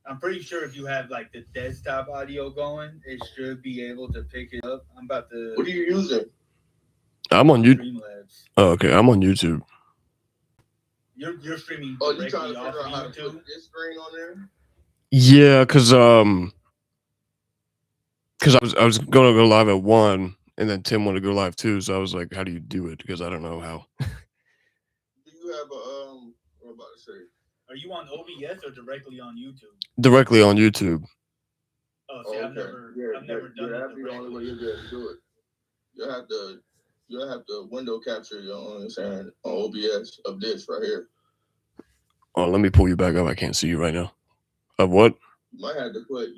I'm pretty sure if you have like the desktop audio going, it should be able to pick it up. I'm about What to are you using? I'm on you. Streamlabs. Oh, okay. I'm on YouTube. You're streaming Oh, you trying directly to off figure of out how to put YouTube. this screen on there? Yeah, cause I was gonna go live at 1, and then Tim wanted to go live too. So I was like, how do you do it? Because I don't know how. Do you have a what am I about to say? Are you on OBS or directly on YouTube? Directly on YouTube. Oh, see, Oh, okay. I've never done it That'd be the only way directly. you'll be able to do it. You'll have to window capture your own saying on OBS of this right here. Oh, let me pull you back up. I can't see you right now. Of what? You might have to put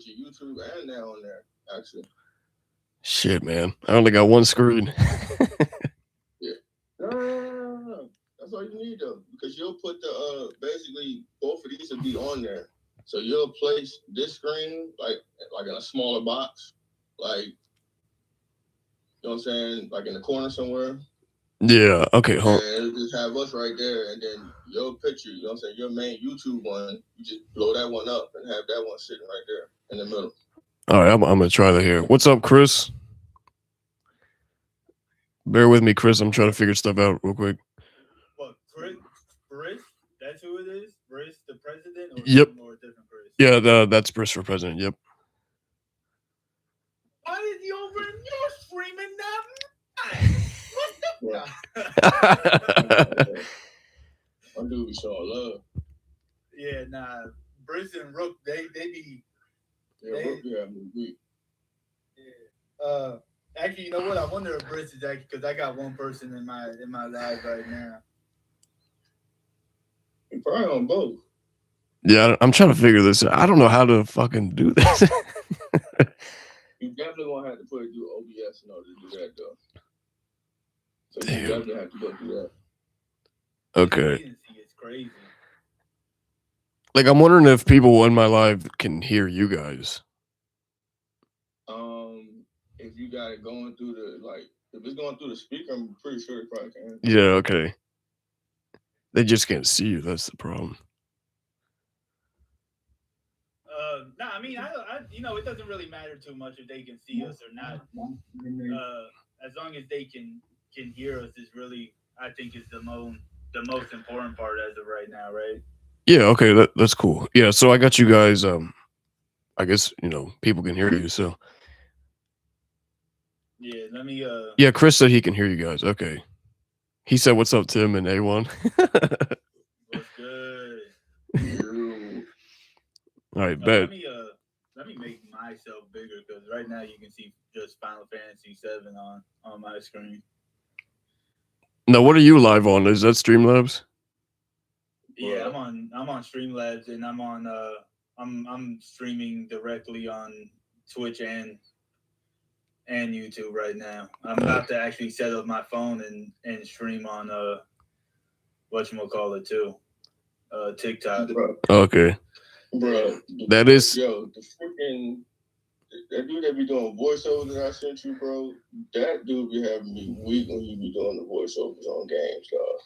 your YouTube and that on there, actually. Shit, man. I only got one screen. Yeah. No. That's all you need though. Because you'll put the basically both of these will be on there. So you'll place this screen like in a smaller box, like you know what I'm saying, like in the corner somewhere. Yeah. Okay. Hold. And it'll just have us right there, and then your picture, you know what I'm saying, your main YouTube one, you just blow that one up and have that one sitting right there in the middle. All right. I'm gonna try that here. What's up, Chris? Bear with me, Chris. I'm trying to figure stuff out real quick. What, Briss? That's who it is? Briss, the president, or Yep. or a different Briss? Yeah. That's Briss for president. Yep. Why is he over in your streaming now? My dude be showing love. Yeah, nah. Briss and Rook, they be. Rook, yeah. Actually, you know what? I wonder if Briss is actually, because I got one person in my live right now. You're probably on both. Yeah, I'm trying to figure this out. I don't know how to fucking do this. You definitely gonna have to do OBS in order to do that though. So Damn. you definitely have to go through that. Okay. It's crazy. Like, I'm wondering if people in my live can hear you guys. If you got it going through if it's going through the speaker, I'm pretty sure it probably can. Yeah, okay. They just can't see you. That's the problem. I mean, I it doesn't really matter too much if they can see us or not. As long as they can hear us is really, I think, is the most important part as of right now, right? Yeah, okay, that's cool. Yeah, so I got you guys. I guess people can hear you. So yeah, let me. Yeah, Chris said he can hear you guys. Okay, he said, "What's up, Tim and A1?" What's good? All right, bet. Let me make myself bigger because right now you can see just Final Fantasy 7 on my screen. Now, what are you live on? Is that Streamlabs? Yeah, I'm on Streamlabs and I'm streaming directly on Twitch and YouTube right now. I'm about to actually set up my phone and stream on whatchamacallit too. TikTok. Okay. Bro, that is the freaking that dude that be doing voiceovers that I sent you, bro. That dude be having me weak when you be doing the voiceovers on games, dog.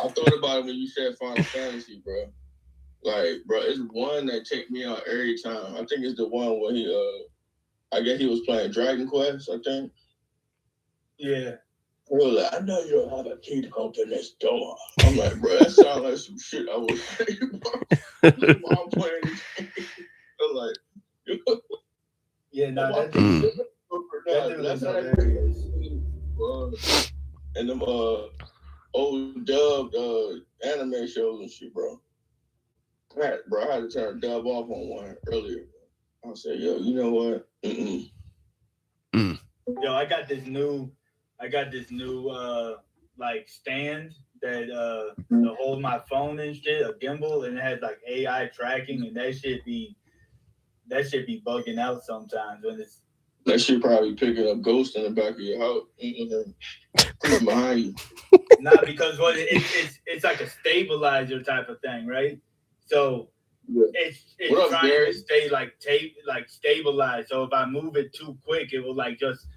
I thought about it when you said Final Fantasy, bro. Like, bro, it's one that take me out every time. I think it's the one where I guess he was playing Dragon Quest, I think. Yeah. Bro, like, I know you don't have a key to open this door. I'm like, bro, that sounds like some shit I would say, bro. I'm playing the game. I'm like, yeah, no, that's and them old dubbed anime shows and shit, bro. I had to turn dub off on one earlier. I said, yo, you know what? Yo, I got this new like stand that to hold my phone and shit, a gimbal, and it has like AI tracking, and that shit be bugging out sometimes when it's. That shit probably picking up ghosts in the back of your house, creeping behind you. Nah, because it's like a stabilizer type of thing, right? So it's trying to stay like stabilized. So if I move it too quick, it will like just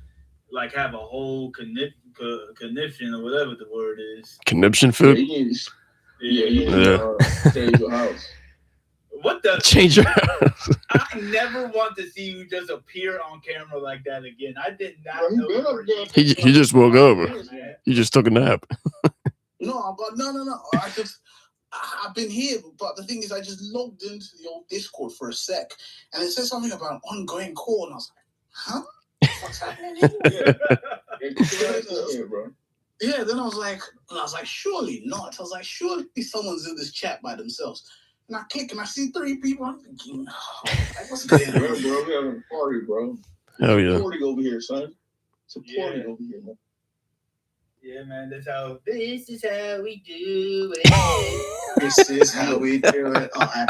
like have a whole conniption or whatever the word is. Conniption fit. Yeah. Save your house. What the? Change your house. I never want to see you just appear on camera like that again. I did not know. He just woke up. He just took a nap. No. I've been here, but the thing is, I just logged into the old Discord for a sec, and it said something about an ongoing call, and I was like, huh? What's happening here? Yeah, then I was like, surely not. I was like, surely someone's in this chat by themselves. And I click and I see 3 people. I'm thinking, like, what's going on, bro? We having a party, bro. Hell yeah. Party over here, son. It's a party over here, man. Yeah, man. This is how we do it. This is how we do it. Oh, I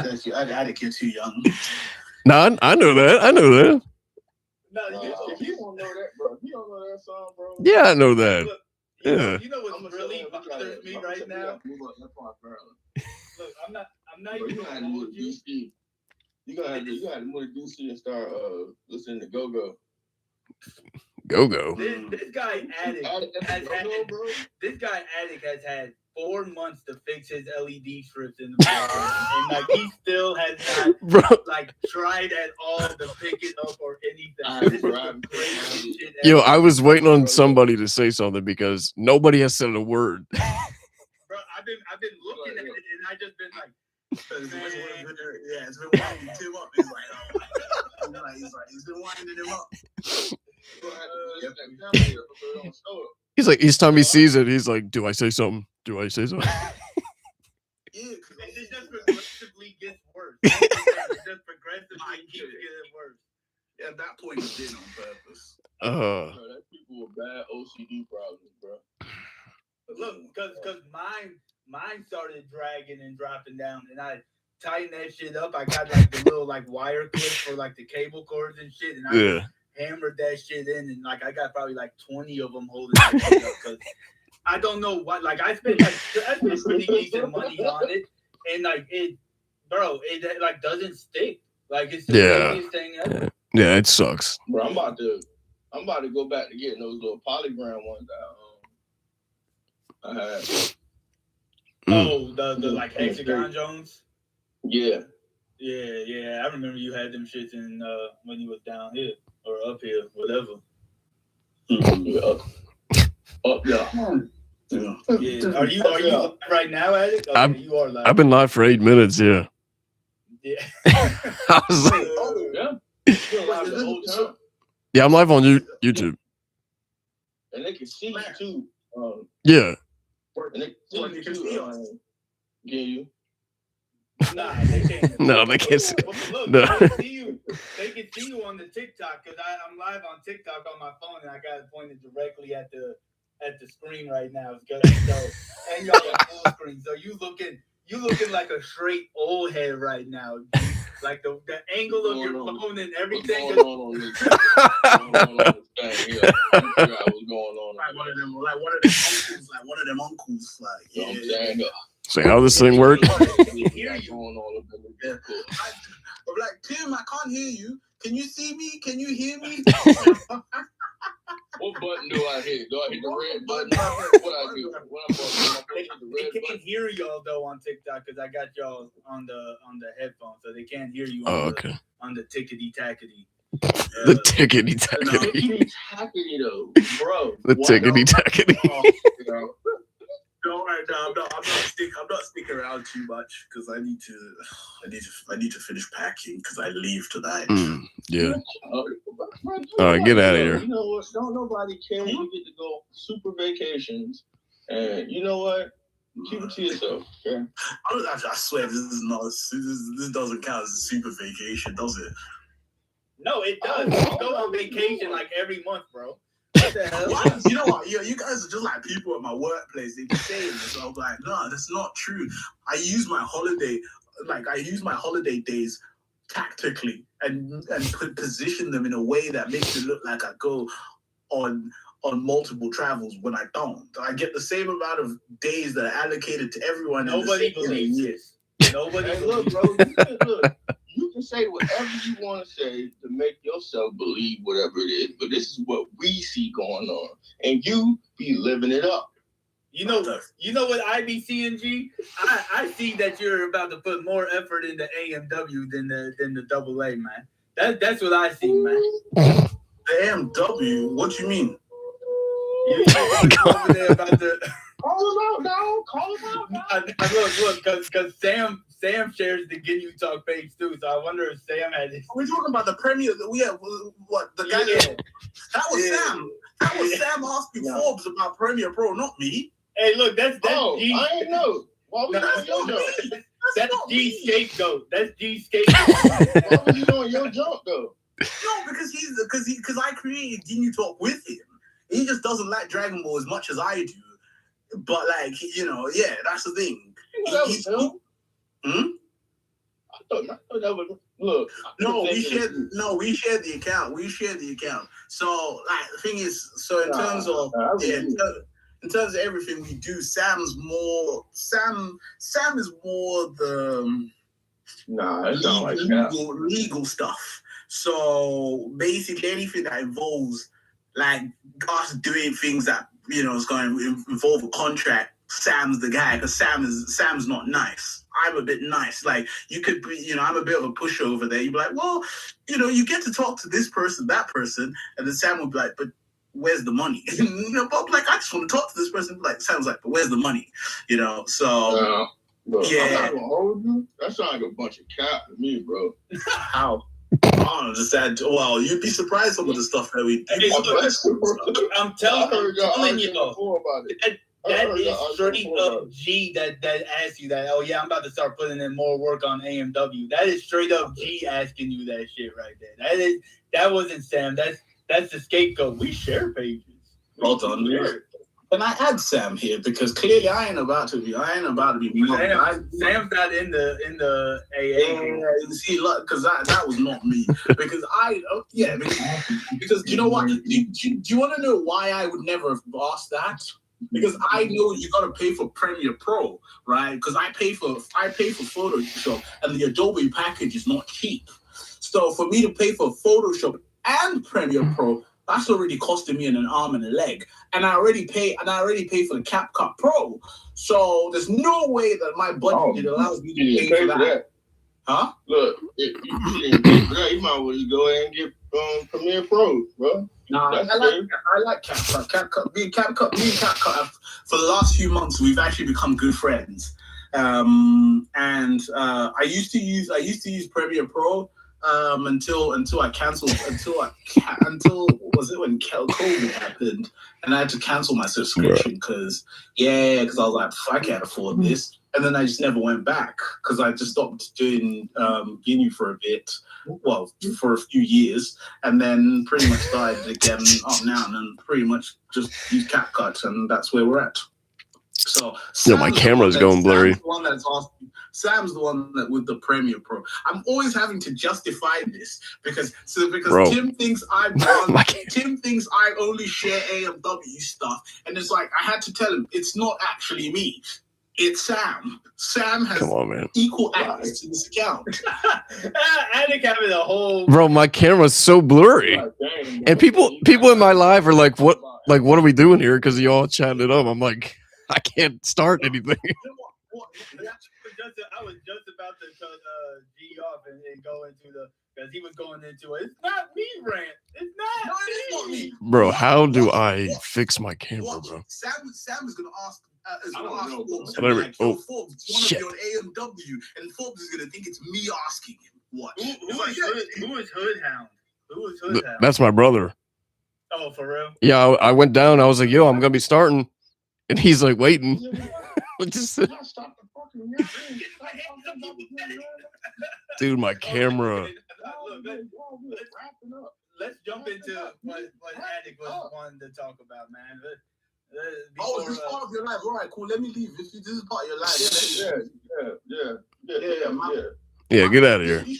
think you're too young. No, I know that. No, you don't know that, bro. You don't know that song, bro. Yeah, I know that. Look, you know what's really bothers me right now? Look, I'm not even gonna hold you. You gotta move to DC and start listening to Go-Go. Go-Go. This guy Addict has had 4 months to fix his LED strips in the background, and like he still has not like tried at all to pick it up or anything. This is crazy shit. Yo, I was waiting on somebody to say something because nobody has said a word. Bro, I've been looking at it and I just been like, it's been winding him up. He's been winding him up. Each time he sees it, he's like, do I say something? Yeah, and it just progressively gets worse. It just progressively keeps getting worse. Yeah, at that point, he did on purpose. Bro, that people with bad OCD problems, bro. Look, because mine started dragging and dropping down, and I tightened that shit up. I got like the little like wire clips for like the cable cords and shit, and I hammered that shit in, and like I got probably like 20 of them holding that shit up because I don't know what. Like I spent pretty decent money on it, and like it like doesn't stick. Like it's the craziest thing ever. Yeah, it sucks. Bro, I'm about to go back to getting those little polygram ones that I had. Oh, the like hexagon Jones. Yeah. Yeah. I remember you had them shits in when you was down here or up here, whatever. Up there. Yeah. Are you live right now, Addict? Okay, you are live. I've been live for 8 minutes. Yeah. Yeah. I was like, yeah, I'm live on YouTube. And they can see you too. Yeah. And they can see us. Yeah, you. Nah, they can't. No, they can't see. Look, No. They can see you on the TikTok because I'm live on TikTok on my phone and I got it pointed directly at the screen right now. So, and y'all on full screen. So you looking like a straight old head right now. Like the angle of your phone and everything. What's going on this thing? Yeah, I forgot what's going on. Like one of them uncles. Like, you know what I'm saying? So how this thing work? I'm like, Tim, I can't hear you. Can you see me? Can you hear me? What button do I hit? Do I hit the red button? What I do? They can't hear y'all though on TikTok because I got y'all on the headphones, so they can't hear you on the tickety tackety. The tickety tackety. Tackety though, bro. The tickety tackety. No, I'm not sticking around too much because I need to finish packing because I leave tonight. Yeah. All right, get out of here. You know what? Don't nobody care. You get to go super vacations, and you know what? Keep it to yourself. Okay? I swear this doesn't count as a super vacation, does it? No, it does. You go on vacation like every month, bro. What the hell? You know what? You guys are just like people at my workplace. They be saying this. So I'm like, no, that's not true. I use my holiday days tactically and position them in a way that makes it look like I go on multiple travels when I don't. I get the same amount of days that are allocated to everyone. Nobody believes this. Nobody. Hey, look, bro. You can say whatever you want to say to make yourself believe whatever it is, but this is what we see going on, and you be living it up. You know what I be seeing, G? I see that you're about to put more effort into AMW than the AA, man. That's what I see, man. The AMW? What you mean? You over there about the call him out now. Call him out now. Look, because Sam shares the Get You Talk page too, so I wonder if Sam had this. We're talking about the Premier. What the guy? Yeah. That was Sam. That was Sam asking Forbes about Premier Pro, not me. Hey, look, that's G. I ain't know. Why was you doing your jump? That's G scapegoat. That's G scapegoat. Why was you doing your jump though? No, because I created Get You Talk with him. He just doesn't like Dragon Ball as much as I do. But like, that's the thing. I thought that was look. We shared the account. We shared the account. So like the thing is, in terms of in terms of everything we do, Sam is more the legal stuff. So basically anything that involves like us doing things that is going to involve a contract, Sam's the guy, because Sam's not nice. I'm a bit nice. Like you could be, I'm a bit of a pushover there. You'd be like, well, you get to talk to this person, that person, and then Sam would be like, but where's the money? But I'm like, I just want to talk to this person. Like Sam's like, but where's the money? So look, I'm not gonna hold you. That sounds like a bunch of cap to me, bro. How? I don't understand. Well, you'd be surprised some of the stuff that we do. I'm telling you, that is straight up G that asks you that. Oh yeah, I'm about to start putting in more work on AMW. That is straight up G asking you that shit right there. That wasn't Sam. That's the scapegoat. We share pages. Well done. And I add Sam here because clearly I ain't about to be. Sam's not in the AA. Yeah, see, look, because that was not me. Because because you know what? Do you want to know why I would never have asked that? Because I know you gotta pay for Premiere Pro, right? Because I pay for Photoshop, and the Adobe package is not cheap. So for me to pay for Photoshop and Premiere Pro, that's already costing me an arm and a leg, and I already pay for the CapCut Pro. So there's no way that my budget allows me to pay for that. Huh? Look, if you didn't pay for that, you might well go ahead and get Premiere Pro, bro. Nah, I like CapCut. Me and CapCut for the last few months we've actually become good friends. And I used to use Premiere Pro until I canceled until was it when COVID happened and I had to cancel my subscription because I was like, I can't afford this. And then I just never went back because I just stopped doing Ginu for a bit, for a few years, and then pretty much started again now, and then pretty much just use CapCut, and that's where we're at. So my camera's going blurry. Sam's the one that with the Premiere Pro. I'm always having to justify this because Bro. Tim thinks Tim thinks I only share AMW stuff, and it's like I had to tell him it's not actually me. It's Sam. Sam has equal access to this account. Attic having a whole. Bro, my camera's so blurry, and people in my live are like, "What? Like, what are we doing here?" Because you all chatting it up. I'm like, I can't start anything. I was just about to cut G off and go into because he was going into it. It's not me, rant. It's not me. Bro, how do I fix my camera, bro? Sam is gonna ask. Forbes, Shit. do you want to be on AMW? And Forbes is gonna think it's me asking him what. Who is Hoodhound? Who is Hoodhound? That's my brother. Oh, for real? Yeah, I went down. I was like, "Yo, I'm gonna be starting," and he's like, waiting. Dude, my camera. Let's jump into what Attic was wanting to talk about, man. Is this part of your life? All right, cool. Let me leave. This is part of your life. Yeah, get out of here. You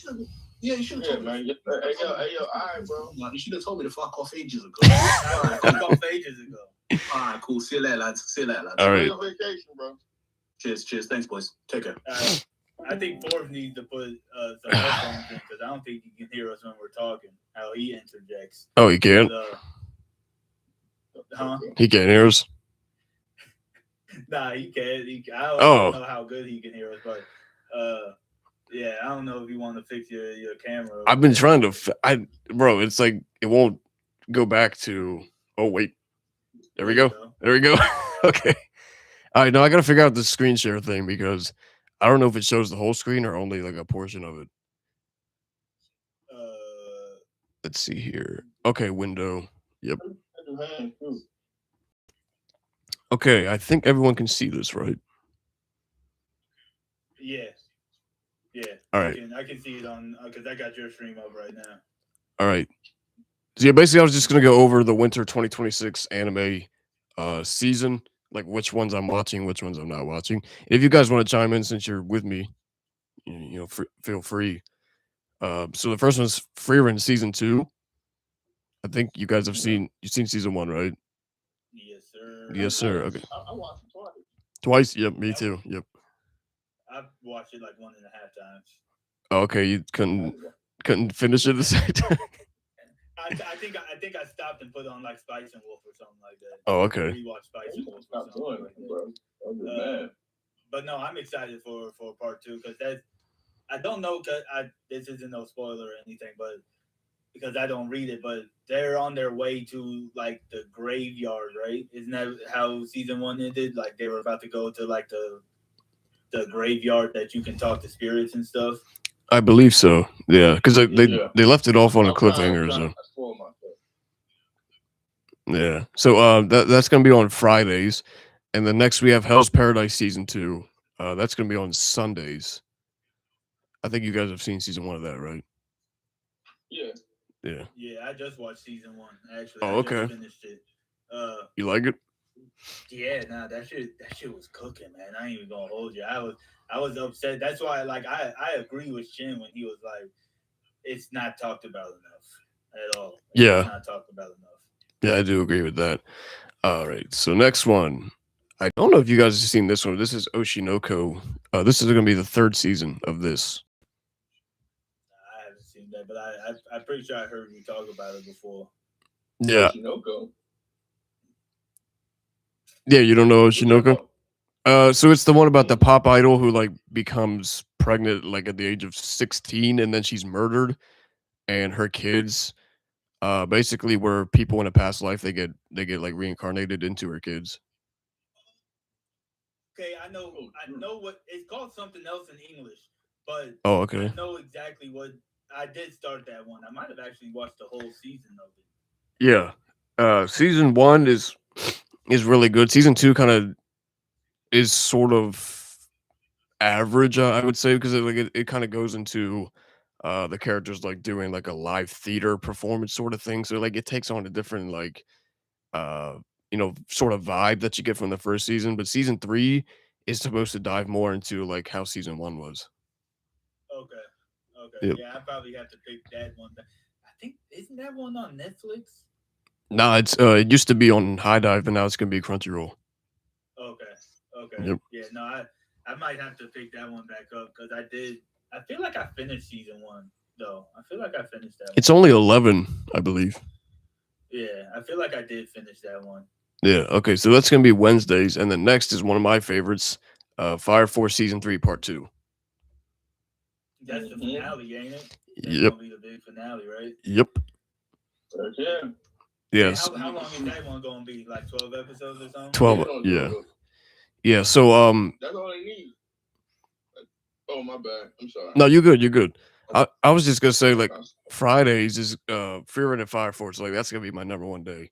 should have told me. Man. Hey, yo, all right, bro. You should have told me to fuck off ages ago. Fuck off ages ago. All right, cool. See you later, lads. All right. Vacation, bro. Cheers. Thanks, boys. Take care. I think Forbes needs to put some headphones in because I don't think he can hear us when we're talking. How he interjects. Oh, he can? Huh? He can't hear us. Nah, he can. I don't know how good he can hear us, but yeah, I don't know if you want to fix your camera. I've been trying to. Bro, it's like it won't go back to. Oh wait, there we go. There we go. Okay. All right, now I gotta figure out the screen share thing because I don't know if it shows the whole screen or only like a portion of it. Let's see here. Okay, window. Yep. Okay, I think everyone can see this, right? Yeah. All right. I can see it on because I got your stream up right now. All right. So yeah, basically, I was just gonna go over the winter 2026 anime season, like which ones I'm watching, which ones I'm not watching. If you guys want to chime in since you're with me, feel free. So the first one's Freerun season 2. I think you guys have seen season 1, right? Yes, sir. Yes, sir. Okay. I watched it twice. Twice? Yep, me too. Yep. I've watched it like 1.5 times. Oh, okay, you couldn't finish it the second time. I think I stopped and put on like Spice and Wolf or something like that. Oh, okay. Rewatch Spice and Wolf or something like that. But no, I'm excited for part 2 because I don't know because this isn't no spoiler or anything, but because I don't read it, but they're on their way to like the graveyard, right? Isn't that how season 1 ended? Like they were about to go to like the graveyard that you can talk to spirits and stuff. I believe so. Yeah, because they left it off on a cliffhanger. So. Yeah. So that's gonna be on Fridays, and then next we have Hell's Paradise season 2. That's gonna be on Sundays. I think you guys have seen season 1 of that, right? Yeah. Yeah. Yeah, I just watched season 1 actually. Oh, okay. I just finished it. You like it? Yeah, nah, that shit was cooking, man. I ain't even gonna hold you. I was upset. That's why, like, I agree with Shin when he was like, it's not talked about enough at all. Yeah, it's not talked about enough. Yeah, I do agree with that. All right, so next one. I don't know if you guys have seen this one. This is Oshinoko. This is going to be the 3rd season of this. I haven't seen that, but I'm pretty sure I heard you talk about it before. Yeah. Oshinoko. Yeah, you don't know Oshinoko? So it's the one about the pop idol who like becomes pregnant like at the age of 16 and then she's murdered, and her kids basically where people in a past life they get like reincarnated into her kids. Okay, I know what it's called, something else in English, but okay. I know exactly what I did start that one. I might have actually watched the whole season of it. Yeah. Season 1 is really good. Season 2 kind of is sort of average, I would say, because it kind of goes into the characters like doing like a live theater performance sort of thing. So like it takes on a different like sort of vibe that you get from the first season. But season 3 is supposed to dive more into like how season 1 was. Okay. Yep. Yeah, I probably have to pick that one. I think isn't that one on Netflix? Nah, it used to be on High Dive, but now it's gonna be Crunchyroll. Okay. Yep. Yeah, no, I might have to pick that one back up because I feel like I finished season 1 though. I feel like I finished that. It's only 11, I believe. Yeah, I feel like I did finish that one. Yeah. Okay, so that's gonna be Wednesdays, and then next is one of my favorites, Fire Force season 3 part 2. That's the finale, ain't it? That's Yep. Gonna be the big finale, right? Yep. Yeah. Yes. How long is that one gonna be? Like 12 episodes or something? 12. Yeah. Yeah. So that's all I need. Oh, my bad. I'm sorry. No, you're good. You're good. I was just gonna say like Fridays is Freerun and Fire Force. Like that's gonna be my number 1 day.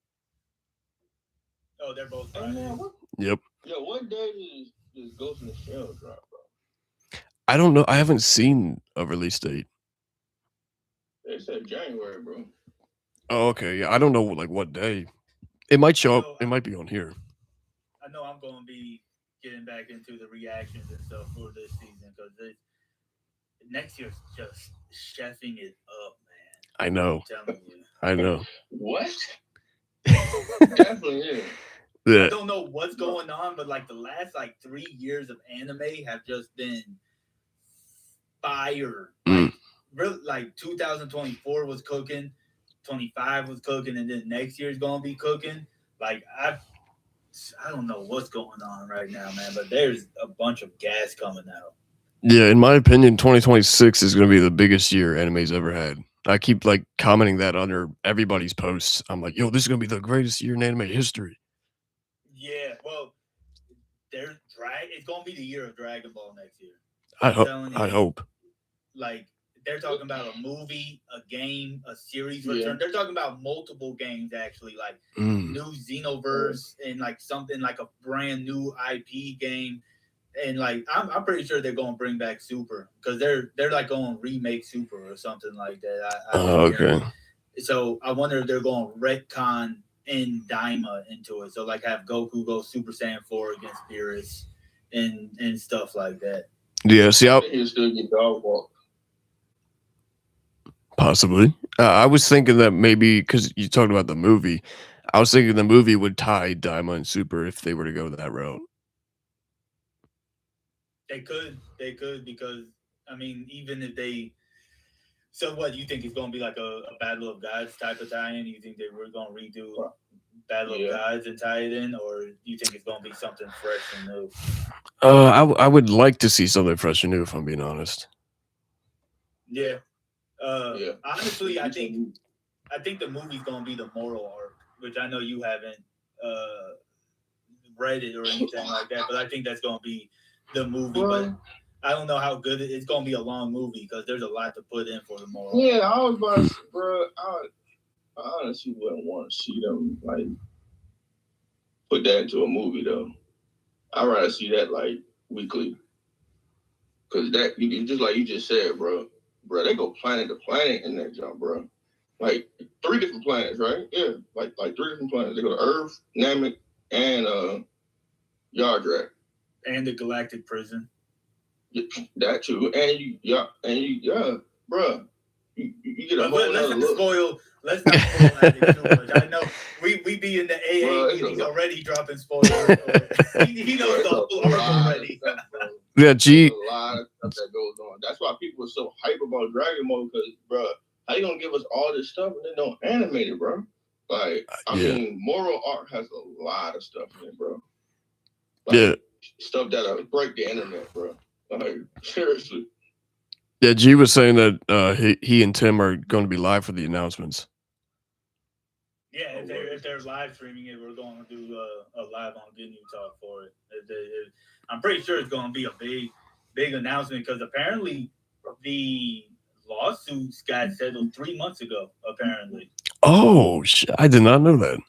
Oh, they're both Fridays. Yep. Yeah, what day does Ghost in the Shell drop, bro? I don't know. I haven't seen a release date. They said January, bro. Oh, okay. Yeah, I don't know like what day. It might show up. It might be on here. I know I'm gonna be getting back into the reactions and stuff for this season because next year's just chefing it up, man. I know. I'm telling you. I know. What? Definitely is. Yeah. I don't know what's going on, but like the like last 3 years of anime have just been fire. Like 2024 was cooking, 25 was cooking, and then next year's gonna be cooking. Like I don't know what's going on right now, man, but there's a bunch of gas coming out. Yeah, in my opinion, 2026 is going to be the biggest year anime's ever had. I keep like commenting that under everybody's posts. I'm like, yo, this is going to be the greatest year in anime history. Yeah, well, it's going to be the year of Dragon Ball next year. I hope. Like, they're talking about a movie, a game, a series return. They're talking about multiple games, actually, like new Xenoverse and like something like a brand new IP game. And like I'm pretty sure they're gonna bring back Super because they're like going to remake Super or something like that. Okay. So I wonder if they're going to retcon in Daima into it. So like have Goku go Super Saiyan 4 against Beerus and stuff like that. Yeah, see, he'll still get dog walk. Possibly. I was thinking that maybe because you talked about the movie, I was thinking the movie would tie Daima and Super if they were to go that route. They could because I mean, even if they. So what you think is going to be like a Battle of Gods type of tie-in? You think they were going to redo Battle of Gods and tie it in, or you think it's going to be something fresh and new? I would like to see something fresh and new, if I'm being honest. Yeah. Honestly, I think the movie's going to be the moral arc, which I know you haven't read it or anything like that, but I think that's going to be the movie. But I don't know how good it's going to be. A long movie because there's a lot to put in for the moral. Yeah, I was about to, bro. I honestly wouldn't want to see them like put that into a movie though. I'd rather see that like weekly, because that you just like you just said, bro. They go planet to planet in that jump, bro. Like 3 different planets, right? Yeah, like 3 different planets. They go to Earth, Namek, and Yardrat, and the Galactic Prison. That too, and you, bro. You get a whole let's other not look. spoil. Let's not spoil that too much. I know we be in the AA meetings already dropping spoilers. He knows the whole arc already. Yeah, G. There's a lot of stuff that goes on. That's why people are so hype about Dragon Ball because, bro, how you gonna give us all this stuff and then don't animate it, bro? Like, I mean, moral art has a lot of stuff in it, bro. Like, stuff that'll break the internet, bro. Like, seriously. Yeah, G was saying that he and Tim are going to be live for the announcements. Yeah, if they're live streaming it, we're going to do a live on Getting You Talk for it. I'm pretty sure it's going to be a big announcement because apparently the lawsuits got settled 3 months ago. Apparently. Oh, I did not know that.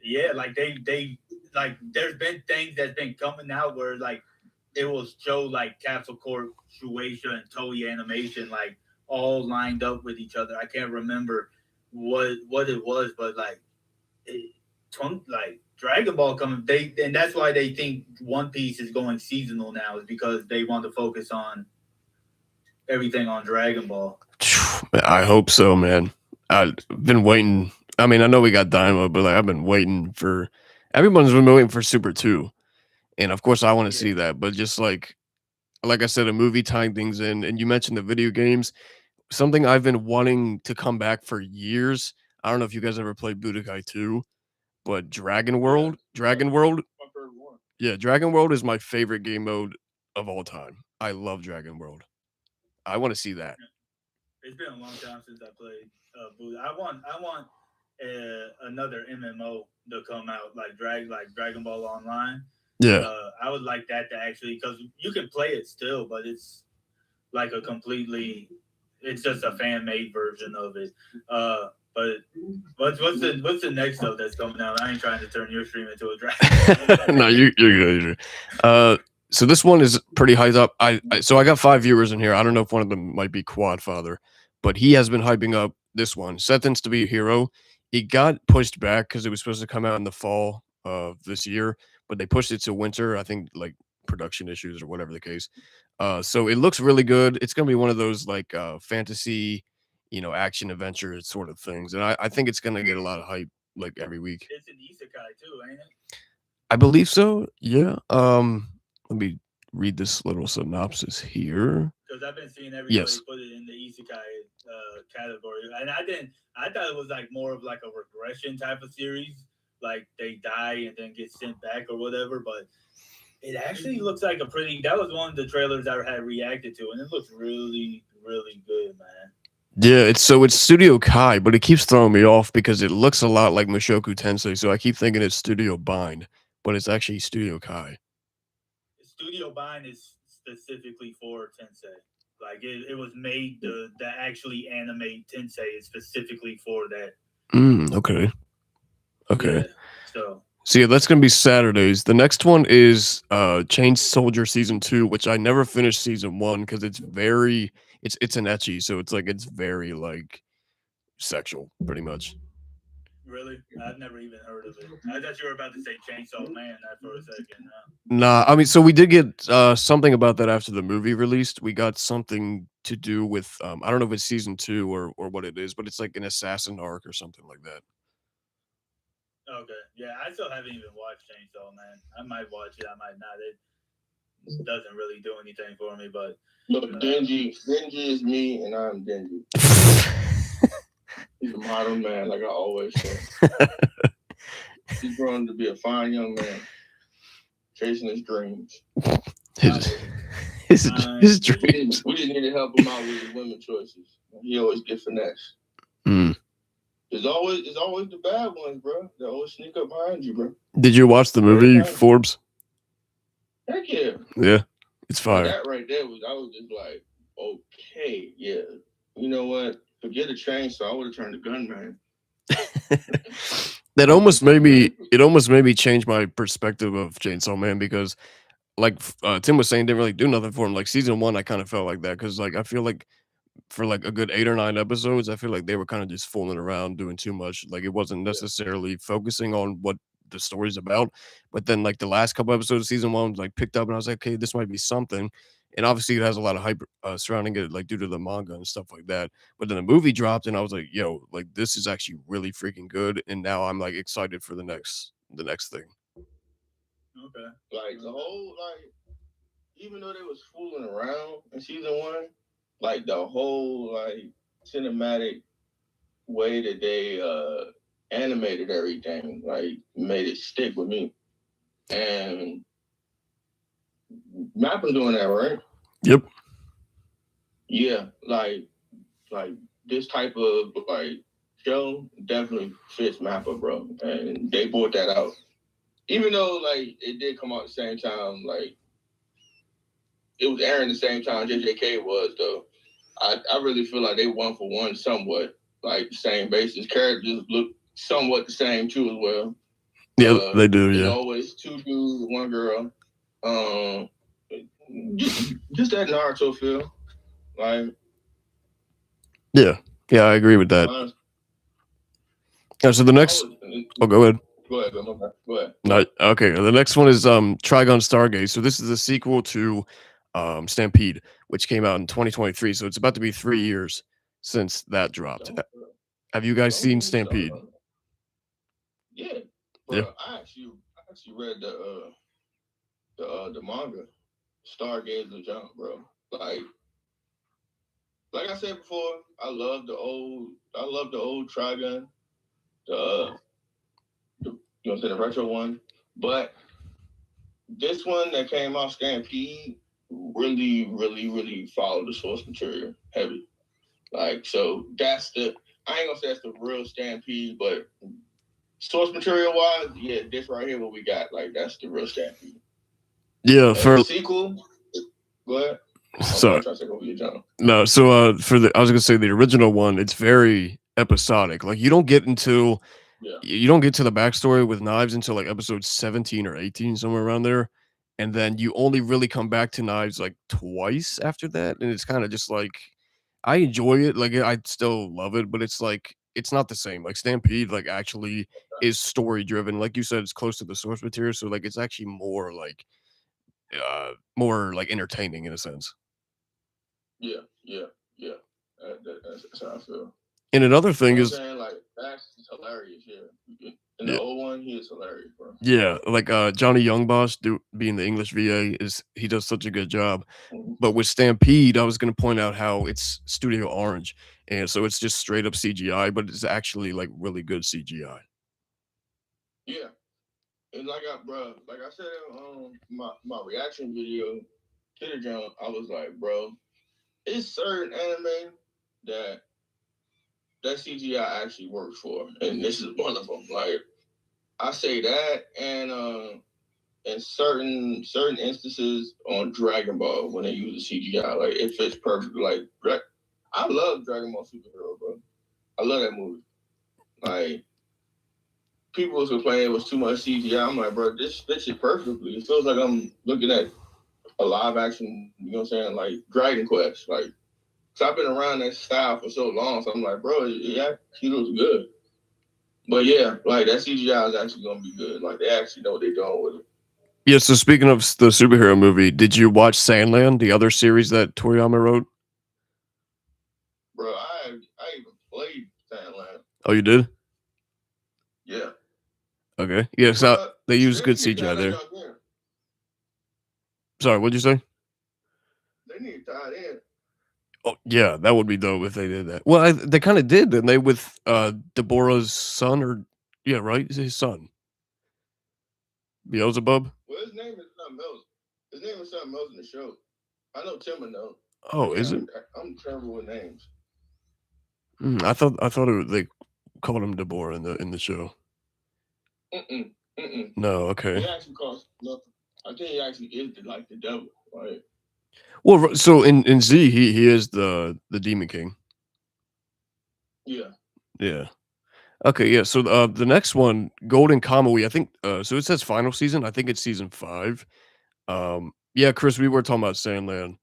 Yeah, like they like there's been things that's been coming out where like it will show like Capsule Corp, Shueisha, and Toei Animation like all lined up with each other. I can't remember what it was, but like Dragon Ball coming, and that's why they think One Piece is going seasonal now, is because they want to focus on everything on Dragon Ball. I hope so, man. I've been waiting. I mean, I know we got Daima, but like I've been waiting for. Everyone's been waiting for Super 2, and of course I want to see that. But just like I said, a movie tying things in, and you mentioned the video games. Something I've been wanting to come back for years. I don't know if you guys ever played Budokai 2, but Dragon World. Yeah, Dragon World is my favorite game mode of all time. I love Dragon World. I want to see that. It's been a long time since I played I want another MMO to come out like Dragon Ball Online. Yeah. I would like that to actually, because you can play it still, but it's like it's just a fan made version of it. But what's the next stuff that's coming out? I ain't trying to turn your stream into a Dragon. No, you're good. So this one is pretty hyped up. I got 5 viewers in here. I don't know if one of them might be Quadfather, but he has been hyping up this one. Sentence to be a Hero. It got pushed back because it was supposed to come out in the fall of this year, but they pushed it to winter. I think like production issues or whatever the case. So it looks really good. It's gonna be one of those like fantasy, action adventure sort of things, and I think it's gonna get a lot of hype like every week. It's an isekai too, ain't it? I believe so. Yeah. Let me read this little synopsis here. Because I've been seeing everybody put it in the isekai category, and I thought it was like more of like a regression type of series like they die and then get sent back or whatever. But it actually looks like that was one of the trailers I had reacted to, and it looks really, really good, man. Yeah, it's Studio Kai, but it keeps throwing me off because it looks a lot like Mushoku Tensei, so I keep thinking it's Studio Bind, but it's actually Studio Kai. Studio Bind is specifically for Tensei. Like it was made to actually animate Tensei is specifically for that. Okay. Yeah, so yeah, that's gonna be Saturdays. The next one is Chain Soldier Season 2, which I never finished Season 1 because it's an ecchi, so it's very like sexual, pretty much. Really? I've never even heard of it. I thought you were about to say Chainsaw Man for a second. Nah, I mean, so we did get something about that after the movie released. We got something to do with I don't know if it's Season 2 or what it is, but it's like an assassin arc or something like that. Okay, yeah, I still haven't even watched Chainsaw Man. I might watch it, I might not. It doesn't really do anything for me, but look, Denji is me, and I'm Denji. He's a modern man, like I always say. He's grown to be a fine young man, chasing his dreams. His dreams. We just need to help him out with his women choices. He always gets finesse. It's always the bad ones, bro. They always sneak up behind you, bro. Did you watch the movie Forbes? Heck yeah. Yeah, it's fire. That right there I was just like, okay, yeah. You know what? Forget a chainsaw. I would have turned to gunman. That almost made me change my perspective of Chainsaw Man because, like Tim was saying, didn't really do nothing for him. Like Season 1, I kind of felt like that because, like, I feel like for like a good 8 or 9 episodes, I feel like they were kind of just fooling around, doing too much. Like it wasn't necessarily focusing on what the story's about. But then, like the last couple episodes of Season 1, like picked up, and I was like, okay, this might be something. And obviously, it has a lot of hype surrounding it, like due to the manga and stuff like that. But then the movie dropped, and I was like, yo, like this is actually really freaking good. And now I'm like excited for the next thing. Okay, like the whole even though they was fooling around in Season 1, like the whole like cinematic way that they animated everything, like made it stick with me. And Mappa's doing that, right? Yep. Yeah, like this type of like show definitely fits Mappa, bro. And they brought that out. Even though like it did come out at the same time, like it was airing the same time JJK was, though. I really feel like they 1 for 1 somewhat, like the same basis. Characters look somewhat the same too as well. Yeah, they do. Yeah, always 2 dudes, 1 girl. Just that Naruto feel, like. Yeah, I agree with that. So the next, go ahead. Go ahead. No, okay. The next one is Trigun Stargaze. So this is a sequel to Stampede, which came out in 2023. So it's about to be 3 years since that dropped. Have you guys seen Stampede? Yeah. Bro, I actually read the manga, Stargaze the Jump, bro. Like I said before, I love the old Trigun, the retro one, but this one that came out, Stampede, really, really, really followed the source material heavy. Like, so I ain't gonna say that's the real Stampede, but source material wise, yeah, this right here, what we got, like that's the real Stampede. Yeah, for the sequel. Go ahead. So no, so I was gonna say the original one, it's very episodic. Like you don't get to the backstory with Knives until like episode 17 or 18, somewhere around there, and then you only really come back to Knives like twice after that, and it's kind of just like I enjoy it, like I still love it, but it's like it's not the same. Like Stampede, like actually is story driven. Like you said, it's close to the source material, so like it's actually more like entertaining in a sense. Yeah. That's how I feel. And another thing is, like that's hilarious. Yeah, in the old one, he is hilarious, bro. Yeah, like Johnny Young Boss being the English VA he does such a good job. But with Stampede, I was going to point out how it's Studio Orange, and so it's just straight up CGI, but it's actually like really good CGI. Yeah. And like I said, my reaction video to the jump, I was like, bro, it's certain anime that CGI actually works for, and this is one of them. Like I say that, and certain instances on Dragon Ball when they use the CGI, like it fits perfectly. Like I love Dragon Ball Superhero, bro. I love that movie. Like people was complaining it was too much CGI. I'm like, bro, this fits it perfectly. It feels like I'm looking at a live action, you know what I'm saying, like Dragon Quest. Like, so I've been around that style for so long, so I'm like, bro, yeah, he looks good. But yeah, like that CGI is actually gonna be good. Like they actually know what they're doing with it. Yeah, so speaking of the superhero movie, did you watch Sandland, the other series that Toriyama wrote? Bro, I even played Sandland. Oh, you did? Yeah. Okay. Yeah, so they use good CGI there. Sorry, what'd you say? They need to tie it in. Oh, yeah, that would be dope if they did that. Well, they kind of did, didn't they, with Deborah's son, or yeah, right? Is his son Beelzebub? Well, his name is something else. His name is something else in the show. I know Tim would know. Oh, is it? I'm terrible with names. I thought they called him Deborah in the show. No, okay. He actually calls nothing. I think he actually is like the devil, right? Well, so in Z, he is the Demon King. Yeah. Yeah. Okay, yeah. So the next one, Golden Kamuy, I think. So it says final season. I think it's season 5. Yeah, Chris, we were talking about Sandland,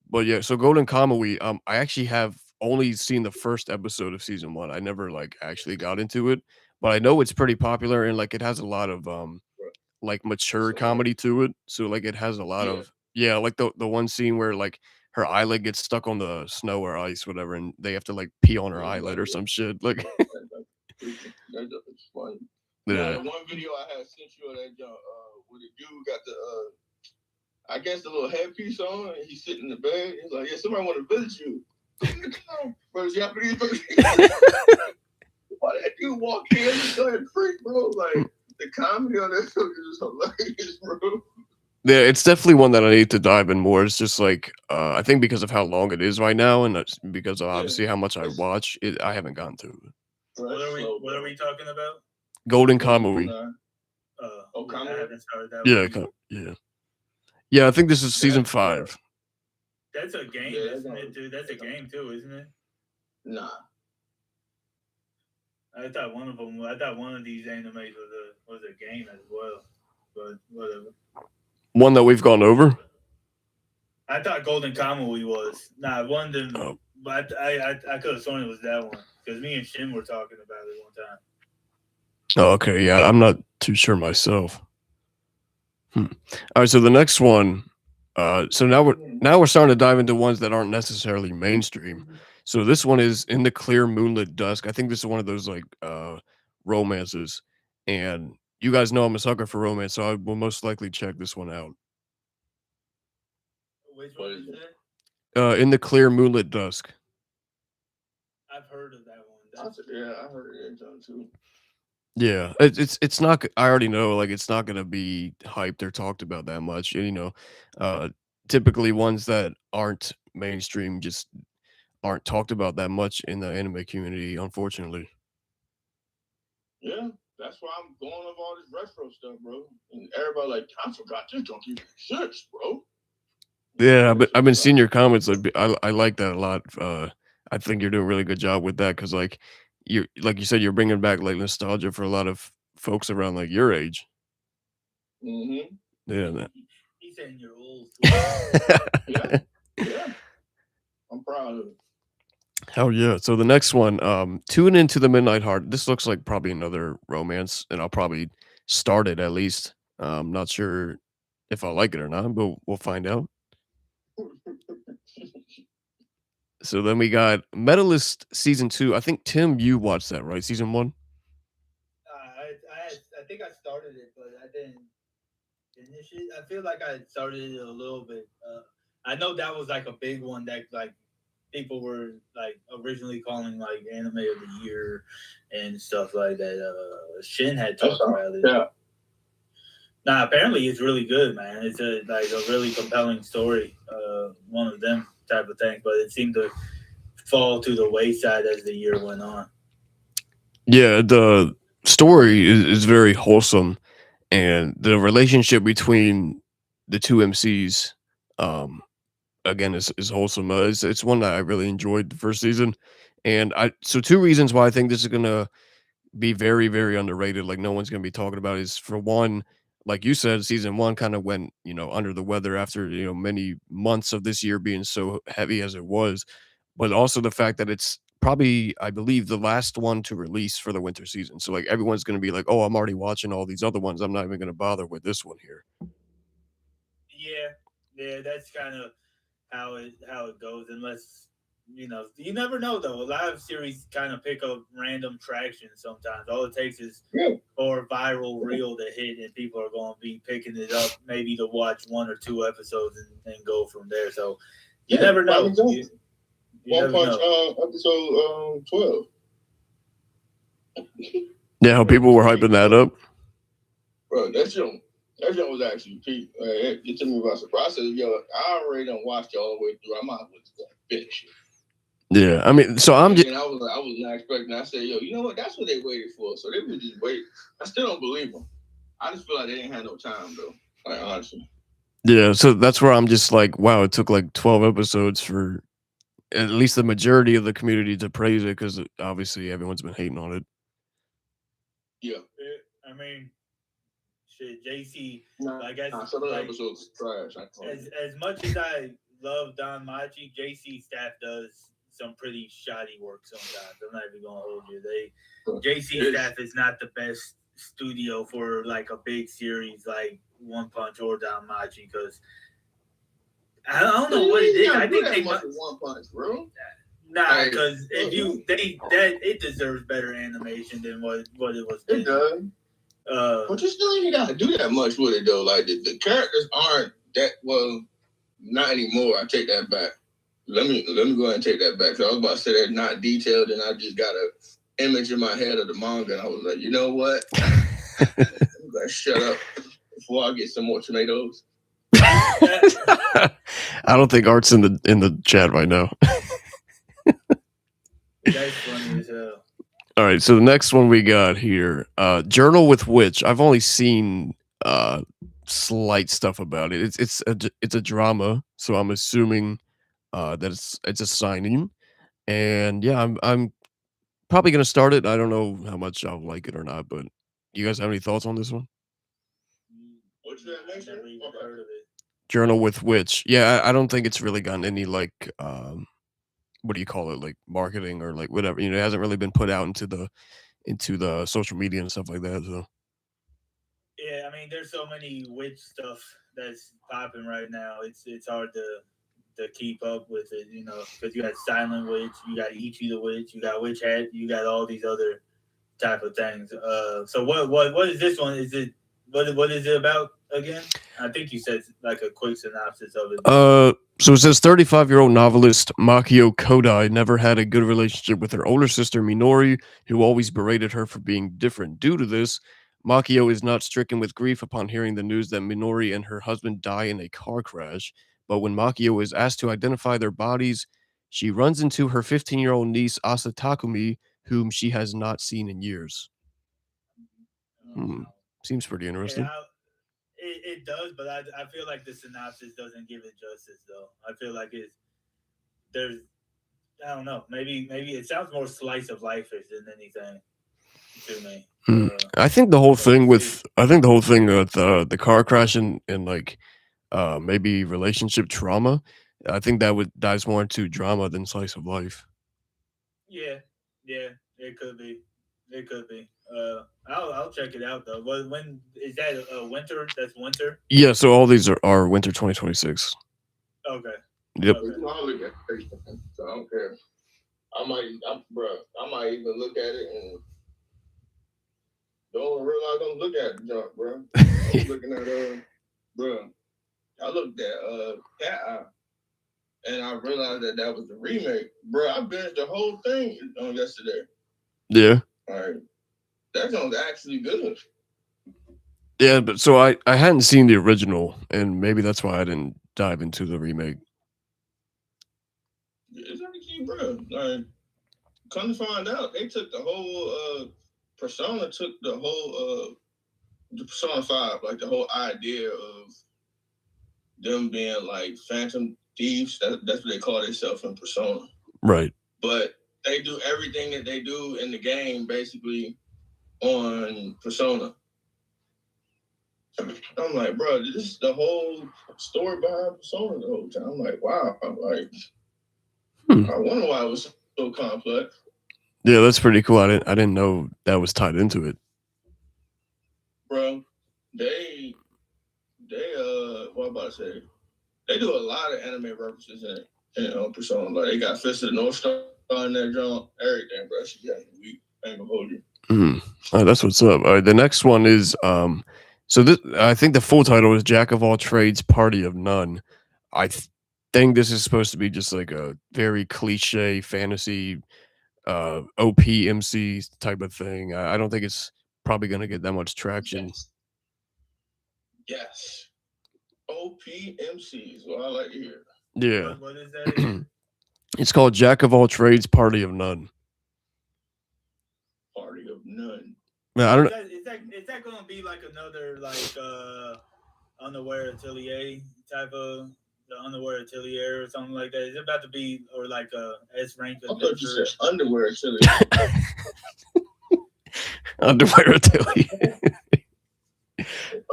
but yeah. So Golden Kamuy, I actually have only seen the first episode of season 1. I never like actually got into it, but I know it's pretty popular and like it has a lot of like mature comedy to it. So like it has a lot of like the one scene where like her eyelid gets stuck on the snow or ice, whatever, and they have to like pee on her eyelid or some shit. Like That's funny. yeah. The one video I had sent you of that where the dude got the I guess the little headpiece on and he's sitting in the bed. He's like, yeah, somebody want to visit you. But Japanese why that dude walk in and started freak, bro? Like the comedy on that show is just hilarious, bro. Yeah, it's definitely one that I need to dive in more. It's just like I think because of how long it is right now, and that's because of obviously how much I watch it, I haven't gotten to it. What are we talking about? Golden Kamuy. Yeah. I think this is season 5. That's a game, isn't it, dude? That's a game too, isn't it? Nah. I thought one of these animes was a game as well, but whatever. One that we've gone over. I thought Golden Kamuy was one of them, but I could have sworn it was that one because me and Shin were talking about it one time. Oh, okay, yeah, I'm not too sure myself. All right, so the next one. So now we're starting to dive into ones that aren't necessarily mainstream. So this one is In the Clear Moonlit Dusk. I think this is one of those like romances, and you guys know I'm a sucker for romance, so I will most likely check this one out. Which one is it? In the Clear Moonlit Dusk. I've heard of that one. I heard it too. Yeah, it's not. I already know, like it's not gonna be hyped or talked about that much. And, typically ones that aren't mainstream just aren't talked about that much in the anime community, unfortunately. Yeah, that's why I'm going over all this retro stuff, bro. And everybody like, I forgot this don't even exist, bro. Yeah, but I've been seeing your comments. Like, I like that a lot. I think you're doing a really good job with that because, like you said, you're bringing back like nostalgia for a lot of folks around like your age. Mm-hmm. Yeah. He's saying you're old. Yeah. I'm proud of it. Hell yeah. So the next one, Tune Into the Midnight Heart. This looks like probably another romance, and I'll probably start it at least. Not sure if I'll like it or not, but we'll find out. So then we got Medalist season 2. I think Tim, you watched that, right? Season 1. I think I started it, but I didn't finish it. I feel like I started it a little bit. I know that was like a big one that like people were like originally calling like anime of the year and stuff like that. Shin had talked about it. Yeah. Nah, apparently it's really good, man. It's a really compelling story. One of them type of thing, but it seemed to fall to the wayside as the year went on. Yeah, the story is very wholesome, and the relationship between the two MCs, um, again, is wholesome. It's one that I really enjoyed the first season, and so two reasons why I think this is gonna be very, very underrated. Like no one's gonna be talking about is for one, like you said, season one kind of went, under the weather after, many months of this year being so heavy as it was. But also the fact that it's probably, I believe, the last one to release for the winter season. So like everyone's gonna be like, oh, I'm already watching all these other ones. I'm not even gonna bother with this one here. Yeah, that's kind of how it goes. Unless you never know though. A lot of series kind of pick up random traction sometimes. All it takes is for a viral reel to hit, and people are going to be picking it up, maybe to watch one or two episodes and go from there. So you never know. One Punch episode 12. Yeah, how people were hyping that up. Bro, that show was actually peak. It took me by surprise. I said, yo, I already done watched it all the way through. I might as well just finish it. Yeah, I mean, so I'm just. I was not expecting. I said, yo, you know what? That's what they waited for. So they would just wait. I still don't believe them. I just feel like they ain't had no time though. Like honestly. Yeah, so that's where I'm just like, wow, it took like 12 episodes for at least the majority of the community to praise it because obviously everyone's been hating on it. Yeah, I mean, shit, JC. Some of the episodes trash. As much as I love Don Machi, JC staff does some pretty shoddy work sometimes. I'm not even gonna hold you. JC staff is not the best studio for like a big series like One Punch or Don Machi because I don't know what it is. I think they must One Punch, bro. Nah, because it deserves better animation than what it was. It does. But you still ain't gotta do that much with it though. Like the characters aren't that well. Not anymore. I take that back. Let me go ahead and take that back. So I was about to say they're not detailed, and I just got an image in my head of the manga, and I was like, you know what? I'm gonna shut up before I get some more tomatoes. I don't think Art's in the chat right now. That's funny as hell. All right, so the next one we got here, Journal with Witch. I've only seen slight stuff about it. It's a drama, so I'm assuming that it's a signing, and yeah, I'm probably gonna start it. I don't know how much I'll like it or not, but you guys have any thoughts on this one? What's that next one? Never even heard of it. Journal with Witch. Yeah, I don't think it's really gotten any like what do you call it, like marketing or like whatever. It hasn't really been put out into the social media and stuff like that. So yeah, I mean, there's so many witch stuff that's popping right now. It's hard to keep up with it, because you got Silent Witch, you got Ichi the Witch, you got Witch Hat, you got all these other type of things. So what is this one? Is it what is it about again? I think you said like a quick synopsis of it. So it says 35-year-old novelist Makio Kodai never had a good relationship with her older sister Minori, who always berated her for being different. Due to this, Makio is not stricken with grief upon hearing the news that Minori and her husband die in a car crash. But when Makio is asked to identify their bodies, she runs into her 15-year-old niece Asa Takumi, whom she has not seen in years. Seems pretty interesting. Yeah, it does, but I feel like the synopsis doesn't give it justice, though. I feel like I don't know, maybe it sounds more slice of life-ish than anything to me. I think the whole thing with the car crash and like maybe relationship trauma, I think that dives more into drama than slice of life. Yeah, it could be. I'll check it out though. When is that? Winter? That's winter. Yeah, so all these are winter 2026. Okay. Yep. Okay. So I don't care. I might even look at it and don't realize I'm looking at the junk, bro. I'm looking at bro. I looked at Cat Eye, and I realized that was the remake. Bro, I binged the whole thing on yesterday. Yeah. All right. That sounds actually good. Yeah, but so I hadn't seen the original, and maybe that's why I didn't dive into the remake. It's actually, bro. Like, come to find out, they took the whole Persona, took the whole the Persona 5, like the whole idea of them being like phantom thieves. That's what they call themselves in Persona. Right. But they do everything that they do in the game basically on Persona. I'm like, bro, this is the whole story behind Persona the whole time. I'm like, wow. I'm like, I wonder why it was so complex. Yeah, that's pretty cool. I didn't know that was tied into it. Bro, they what am I about to say? They do a lot of anime references in Persona. Like they got Fist of the North Star in that joint, everything, bro. She got weak. I ain't gonna hold you. Oh, that's what's up. All right, the next one is so this, I think the full title is Jack of All Trades, Party of None. I think this is supposed to be just like a very cliche fantasy OPMC type of thing. I don't think it's probably going to get that much traction. Yes. OPMC is what I like to hear. Yeah. What is that? It's called Jack of All Trades, Party of None. Party of None. Man, I don't know. Is that going to be like another Underwear Atelier type of the Underwear Atelier or something like that? Is it about to be or like a S rank? I thought you said Underwear Atelier. Underwear Atelier. It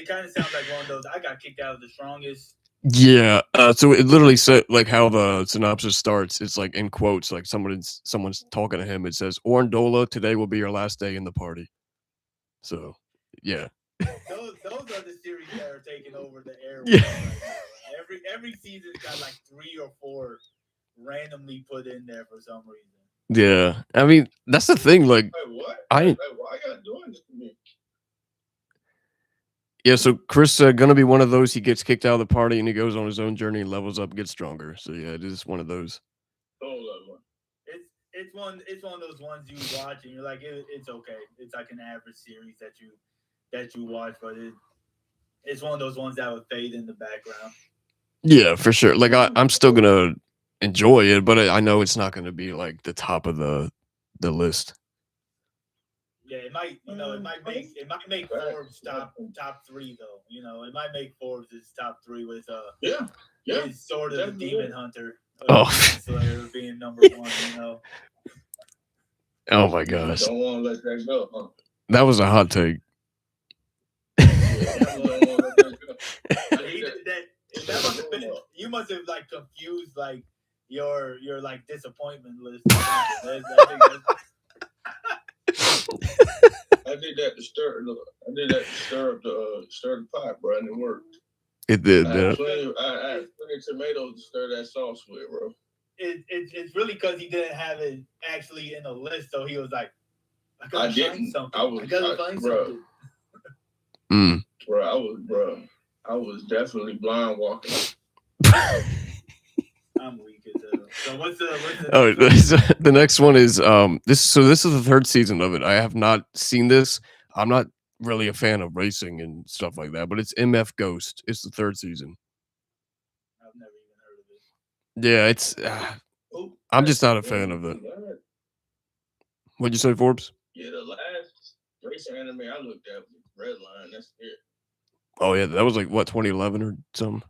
kind of sounds like one of those. I got kicked out of the strongest. Yeah. So it literally said like how the synopsis starts. It's like in quotes, like someone's talking to him. It says, "Orandola, today will be your last day in the party." So, yeah. Those are the series that are taking over the air. Yeah. Every season's got like 3 or 4 randomly put in there for some reason. Yeah, I mean that's the thing. Like, what? why y'all doing this to me? Yeah, so Chris gonna be one of those. He gets kicked out of the party and he goes on his own journey and levels up, gets stronger. So yeah, it is one of those. It's one of those ones you watch and you're like, it's okay. It's like an average series that you watch, but it's one of those ones that would fade in the background. Yeah, for sure. Like I'm still gonna enjoy it, but I know it's not gonna be like the top of the list. Yeah, it might make Forbes top 3 though. It might make Forbes its top 3 with with sort of the Demon Hunter. Slayer being number 1. Oh my gosh! Don't want to let that go. Huh? That was a hot take. You must have like confused like your like disappointment list. I did that to stir the pot, bro, and it worked. It did. I had plenty of tomatoes to stir that sauce with, bro. It's really because he didn't have it actually in a list, so he was like, I gotta find something. I gotta find something. I was definitely blind walking. I'm weak as hell. So what's the the next one is this is the 3rd season of it. I have not seen this. I'm not really a fan of racing and stuff like that, but it's MF Ghost. It's the 3rd season. I've never even heard of it. Yeah, it's I'm just not a fan of it. What'd you say, Forbes? Yeah, the last racing anime I looked at was Redline. That's it. Oh yeah, that was like what 2011 or something.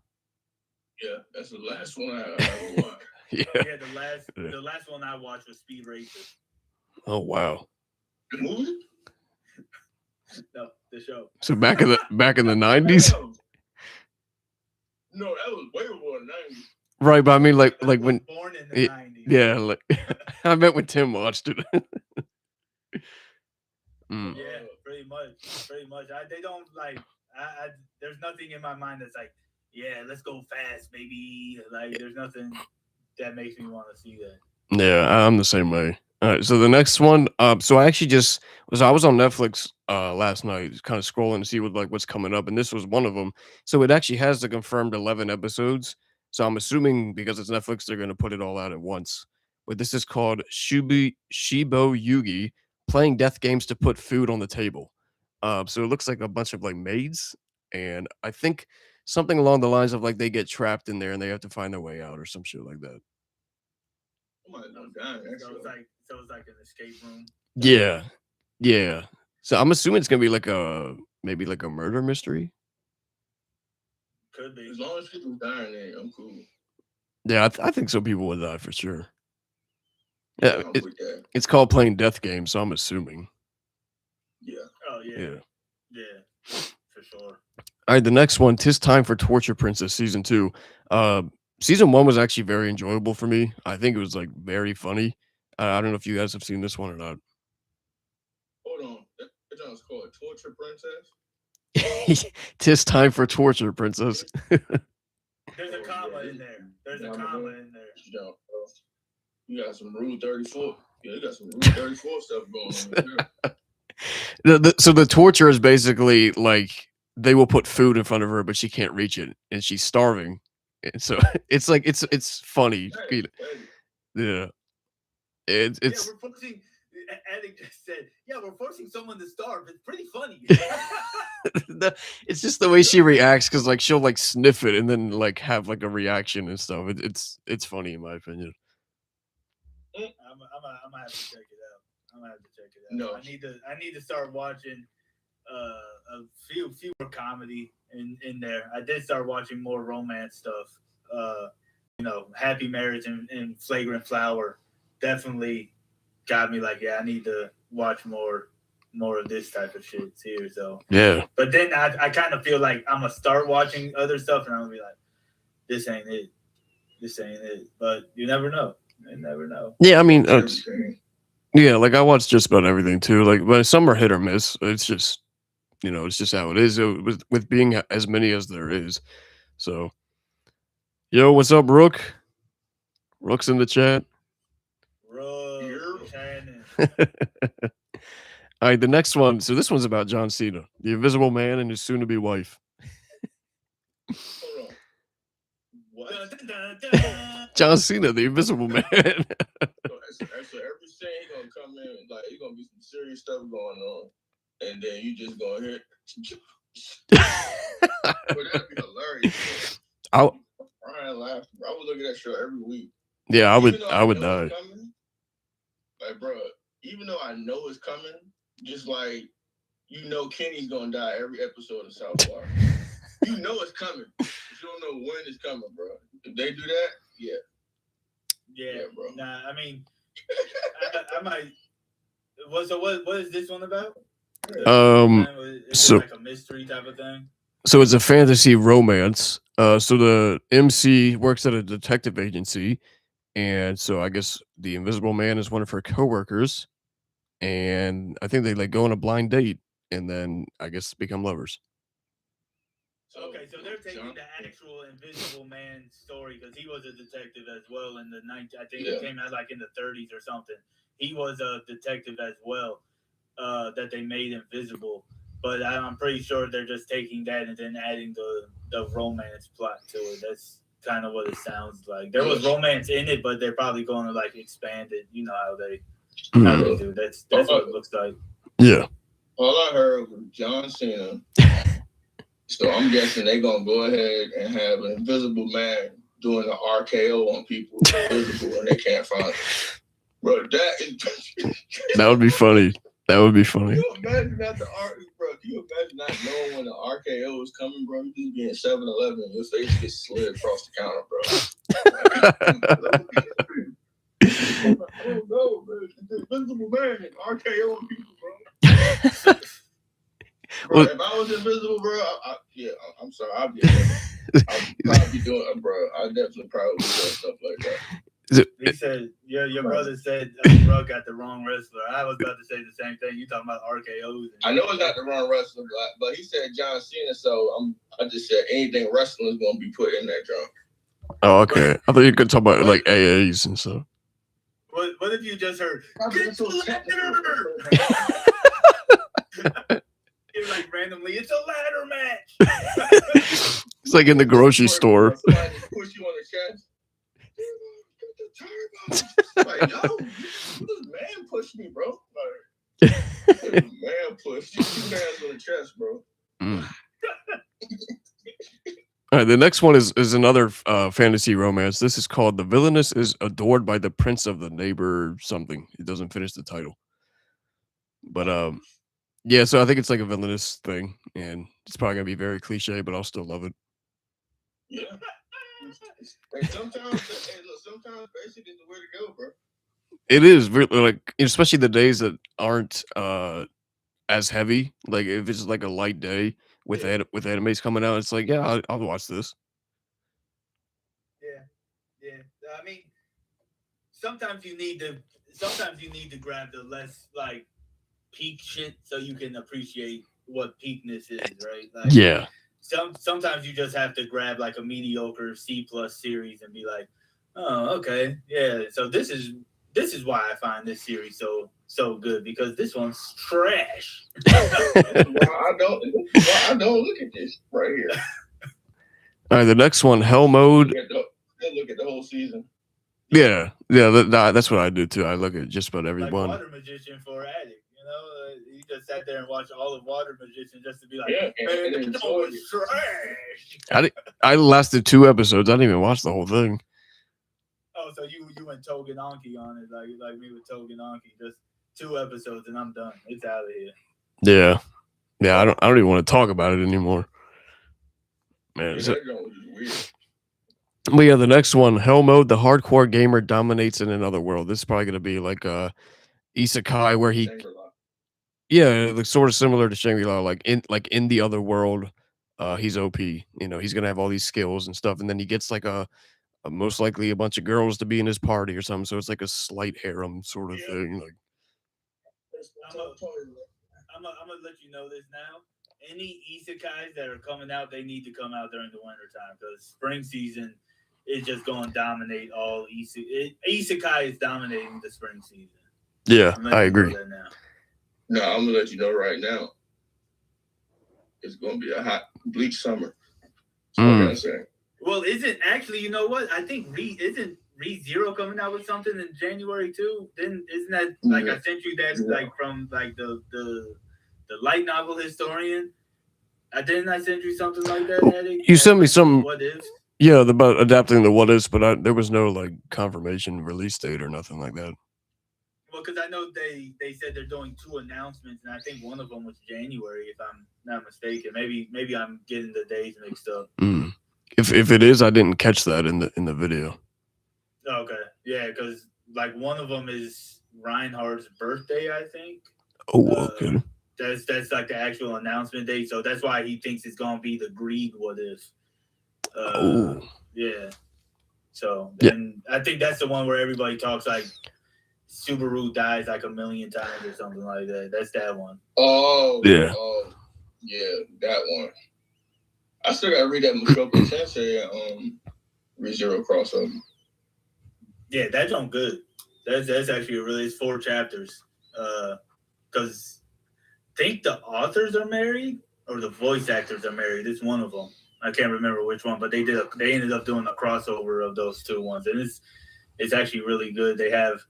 Yeah, that's the last one I watched. The last one I watched was Speed Racer. Oh wow. The movie? No, the show. So back in the 90s. No, that was way before the 90s. Right, but I mean like when born in the 90s. Yeah, like I meant when Tim watched it. Yeah, pretty much. They don't like. There's nothing in my mind that's like, yeah, let's go fast, baby. Like, there's nothing that makes me want to see that. Yeah, I'm the same way. All right, so the next one, so I actually I was on Netflix last night, kind of scrolling to see what's coming up, and this was one of them. So it actually has the confirmed 11 episodes. So I'm assuming because it's Netflix, they're gonna put it all out at once. But this is called Shibo Yugi, playing death games to put food on the table. So it looks like a bunch of like maids, and I think something along the lines of like they get trapped in there and they have to find their way out or some shit like that. So it's like an escape room. Yeah. Yeah. So I'm assuming it's gonna be like maybe like a murder mystery. Could be. As long as people die in there, I'm cool. Yeah, I think some people would die for sure. Yeah, it's called playing death games, so I'm assuming. Yeah. Oh yeah. Yeah. For sure. All right, the next one, "'Tis Time for Torture Princess" season 2. Season 1 was actually very enjoyable for me. I think it was like very funny. I don't know if you guys have seen this one or not. Hold on, that one's called Torture Princess. "'Tis Time for Torture Princess." There's a comma in there. There's a comma in there. You got some Rule 34. Yeah, you got some Rule 34 stuff going on. So the torture is basically like they will put food in front of her, but she can't reach it, and she's starving. And so it's like it's funny. Yeah. It's we're forcing. Addict just said, "Yeah, we're forcing someone to starve." It's pretty funny. It's just the way she reacts, because like she'll like sniff it and then like have like a reaction and stuff. It's funny in my opinion. I'm gonna have to check it out. No, I need to start watching a few more comedy in there. I did start watching more romance stuff. Happy Marriage and Flagrant Flower definitely got me like, yeah, I need to watch more of this type of shit too. So yeah. But then I kind of feel like I'm gonna start watching other stuff and I'm gonna be like, this ain't it. But you never know. Yeah, I mean, yeah, like I watch just about everything too. Like, but some are hit or miss. It's just, it's just how it is with being as many as there is. So, yo, what's up, Rook? Rook's in the chat. All right, the next one. So this one's about John Cena, the Invisible Man, and his soon-to-be wife. Hold on. What? John Cena, the Invisible Man. So every scene he gonna come in, like it's gonna be some serious stuff going on, and then you just gonna hit. Well, that'd be hilarious. I laugh. I would look at that show every week. Yeah, I would die. Like, bro, even though I know it's coming, just like Kenny's gonna die every episode of South Park. You know it's coming, but you don't know when it's coming, bro. If they do that, yeah, bro. Nah, I mean, I might. What is this one about? So like a mystery type of thing. So it's a fantasy romance. So the MC works at a detective agency, and so I guess the Invisible Man is one of her coworkers, and I think they like go on a blind date, and then I guess become lovers. Okay, so they're taking the actual Invisible Man story because he was a detective as well in the 90s. I think it came out like in the 30s or something. He was a detective as well that they made invisible. But I'm pretty sure they're just taking that and then adding the romance plot to it. That's kind of what it sounds like. There was romance in it, but they're probably going to like expand it. You know how they do. That's what it looks like. Yeah. All I heard was John Cena. So I'm guessing they're gonna go ahead and have an Invisible Man doing an RKO on people invisible and they can't find it. Bro, that would be funny. That would be funny. Can you imagine that bro? Can you imagine not knowing when the RKO is coming, bro? You just be in 7-Eleven and your face gets slid across the counter, bro. I don't know, man. The Invisible Man RKO on people, bro. Bro, if I was invisible, bro, I'm sorry. I'd probably be doing it, bro. I definitely probably be doing stuff like that. He said, your brother said bro got the wrong wrestler. I was about to say the same thing. You talking about RKOs. I know it's not the wrong wrestler, but he said John Cena, so I just said anything wrestling is going to be put in that drum. Oh, okay. I thought you could talk about like AAs and stuff. What What if you just heard, get to the ladder? You're like randomly, it's a ladder match. It's like in the grocery store. Somebody push you on the chest. Like, yo, this man pushed me, bro. Like, man pushed you. 2 hands on the chest, bro. All right, the next one is another fantasy romance. This is called The Villainess is Adored by the Prince of the Neighbor something. It doesn't finish the title. But yeah, so I think it's like a villainous thing, and it's probably gonna be very cliche, but I'll still love it. Yeah. And sometimes basic is the way to go, bro. It is really like, especially the days that aren't as heavy. Like if it's like a light day with with animes coming out, it's like, yeah, I'll watch this. Yeah. I mean, sometimes you need to grab the less like peak shit so you can appreciate what peakness is, right? Like, yeah. Sometimes you just have to grab like a mediocre C+ series and be like, oh, okay, yeah. So this is why I find this series so good, because this one's trash. I don't look at this right here. All right, the next one, Hell Mode. Look at the whole season. Yeah, that's what I do too. I look at just about every like one. Water Magician for addict, you know. You just sat there and watched all of Water Magician just to be like, man, this was trash. I lasted 2 episodes. I didn't even watch the whole thing. Oh, so you went Togenanki on it, like me with Togenanki. Just 2 episodes and I'm done. It's out of here. Yeah. I don't even want to talk about it anymore. Man, but yeah, the next one, Hell Mode. The hardcore gamer dominates in another world. This is probably gonna be like a isekai where he, like sort of similar to Shangri-La, like in the other world. He's OP. You know, he's gonna have all these skills and stuff, and then he gets like a most likely a bunch of girls to be in his party or something. So it's like a slight harem sort of thing. Like, I'm gonna let you know this now. Any isekais that are coming out, they need to come out during the winter time, because spring season is just going to dominate all isekai is dominating the spring season. Yeah, I agree. No, I'm gonna let you know right now. It's gonna be a hot bleak summer. That's what I'm saying. Well, isn't actually, you know what? I think isn't ReZero coming out with something in January too? Then isn't that like I sent you that like from like the light novel historian? Didn't I send you something like that, Eddie? You sent me some. What ifs? Yeah, about adapting the what ifs, but there was no like confirmation release date or nothing like that. Well, because I know they said they're doing 2 announcements, and I think one of them was January, if I'm not mistaken. Maybe I'm getting the days mixed up. If it is, I didn't catch that in the video. Okay, yeah, because like one of them is Reinhardt's birthday, I think. Oh, okay. That's like the actual announcement date, so that's why he thinks it's gonna be the Greed what if. Yeah. So then I think that's the one where everybody talks like Subaru dies like 1,000,000 times or something like that. That's that one. Oh yeah. Oh yeah, that one. I still gotta read that Mushoku Sensei ReZero crossover. Yeah, that's on good. That's actually it's 4 chapters. Because I think the authors are married or the voice actors are married. It's one of them. I can't remember which one, but they ended up doing a crossover of those 2 ones, and it's actually really good. They have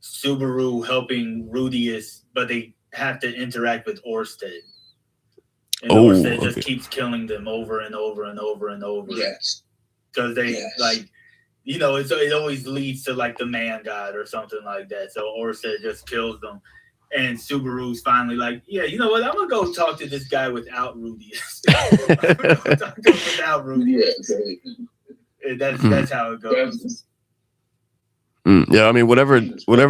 Subaru helping Rudius, but they have to interact with Orsted. And Orsted just keeps killing them over and over and over and over. Yes. Because they like, you know, it always leads to like the man god or something like that. So Orsted just kills them. And Subaru's finally like, yeah, you know what? I'm gonna go talk to this guy without Rudius. I'm gonna go talk to him without Rudius. That's how it goes. Yeah, I mean, whatever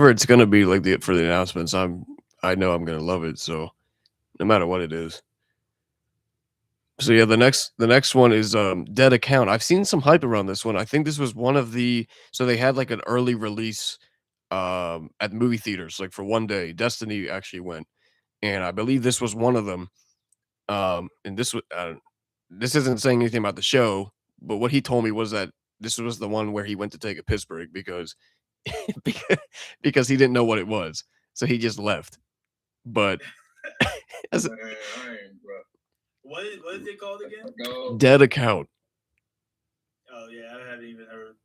it's gonna be like for the announcements, I know I'm gonna love it. So no matter what it is. So yeah, the next one is Dead Account. I've seen some hype around this one. I think this was one of so they had like an early release at movie theaters, like for one day. Destiny actually went, and I believe this was one of them. And this isn't saying anything about the show, but what he told me was that this was the one where he went to take a piss break because because he didn't know what it was, so he just left. But Man, I ain't, bro. What is it called again? Dead Account. Oh yeah, I haven't even heard.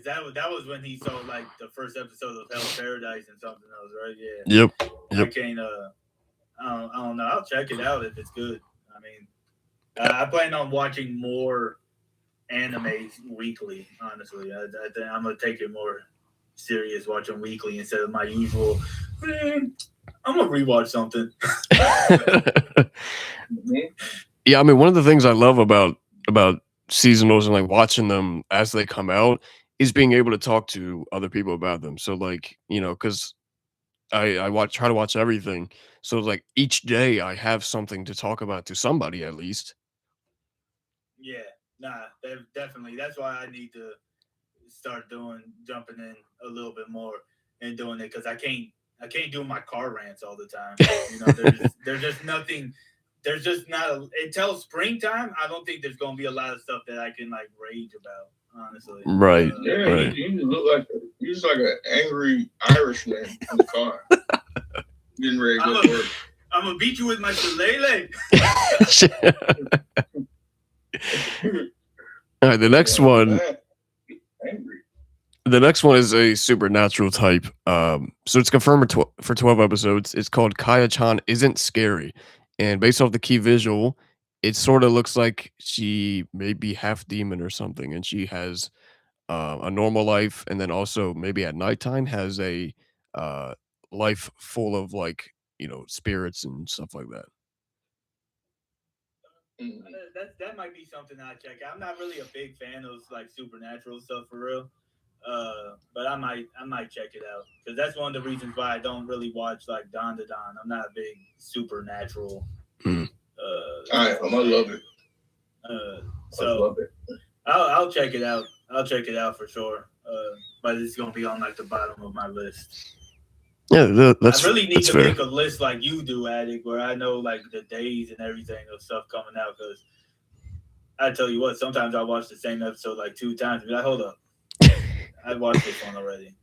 That was when he saw like the first episode of Hell's Paradise and something else, right? Yeah. Yep. I can't. I don't know. I'll check it out if it's good. I mean, I plan on watching more anime weekly. Honestly, I think I'm gonna take it more serious watching weekly instead of my usual. I'm gonna rewatch something. Yeah, I mean, one of the things I love about seasonals and like watching them as they come out is being able to talk to other people about them. So like, because I try to watch everything. So like each day I have something to talk about to somebody at least. Yeah, definitely. That's why I need to start jumping in a little bit more and doing it because I can't do my car rants all the time. There's just nothing. There's just not until springtime. I don't think there's gonna be a lot of stuff that I can like rage about. Honestly, right? Yeah, right. You look like an angry Irishman in the car, getting ready to go to work. I'm gonna beat you with my shillelagh. All right, the next one. The next one is a supernatural type. So it's confirmed for 12 episodes. It's called Kaya-chan Isn't Scary. And based off the key visual, it sort of looks like she may be half demon or something. And she has a normal life. And then also maybe at nighttime has a life full of like, spirits and stuff like that. That might be something I check out. I'm not really a big fan of like supernatural stuff for real. But I might check it out because that's one of the reasons why I don't really watch like Don to Don. I'm not a big supernatural. I love it. So I love it. I'll check it out. I'll check it out for sure. But it's gonna be on like the bottom of my list. Yeah, that's. I really need to fair. make a list like you do, Addict, where I know like the days and everything of stuff coming out. Because I tell you what, sometimes I watch the same episode like 2 times. Be like, hold up. I watched this one already.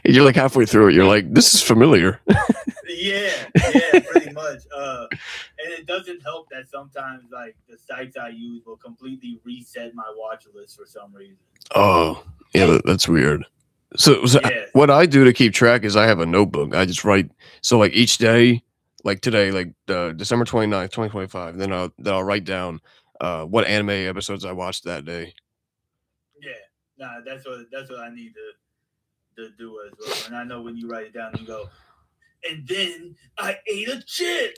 You're like halfway through it. You're like, this is familiar. yeah, pretty much. And it doesn't help that sometimes like the sites I use will completely reset my watch list for some reason. Oh, yeah, that's weird. So yeah. What I do to keep track is I have a notebook. I just write. So like each day, like today, like December 29th, 2025, then I'll write down what anime episodes I watched that day. Yeah. Nah, that's what I need to do as well. And I know when you write it down, you go, and then I ate a chip.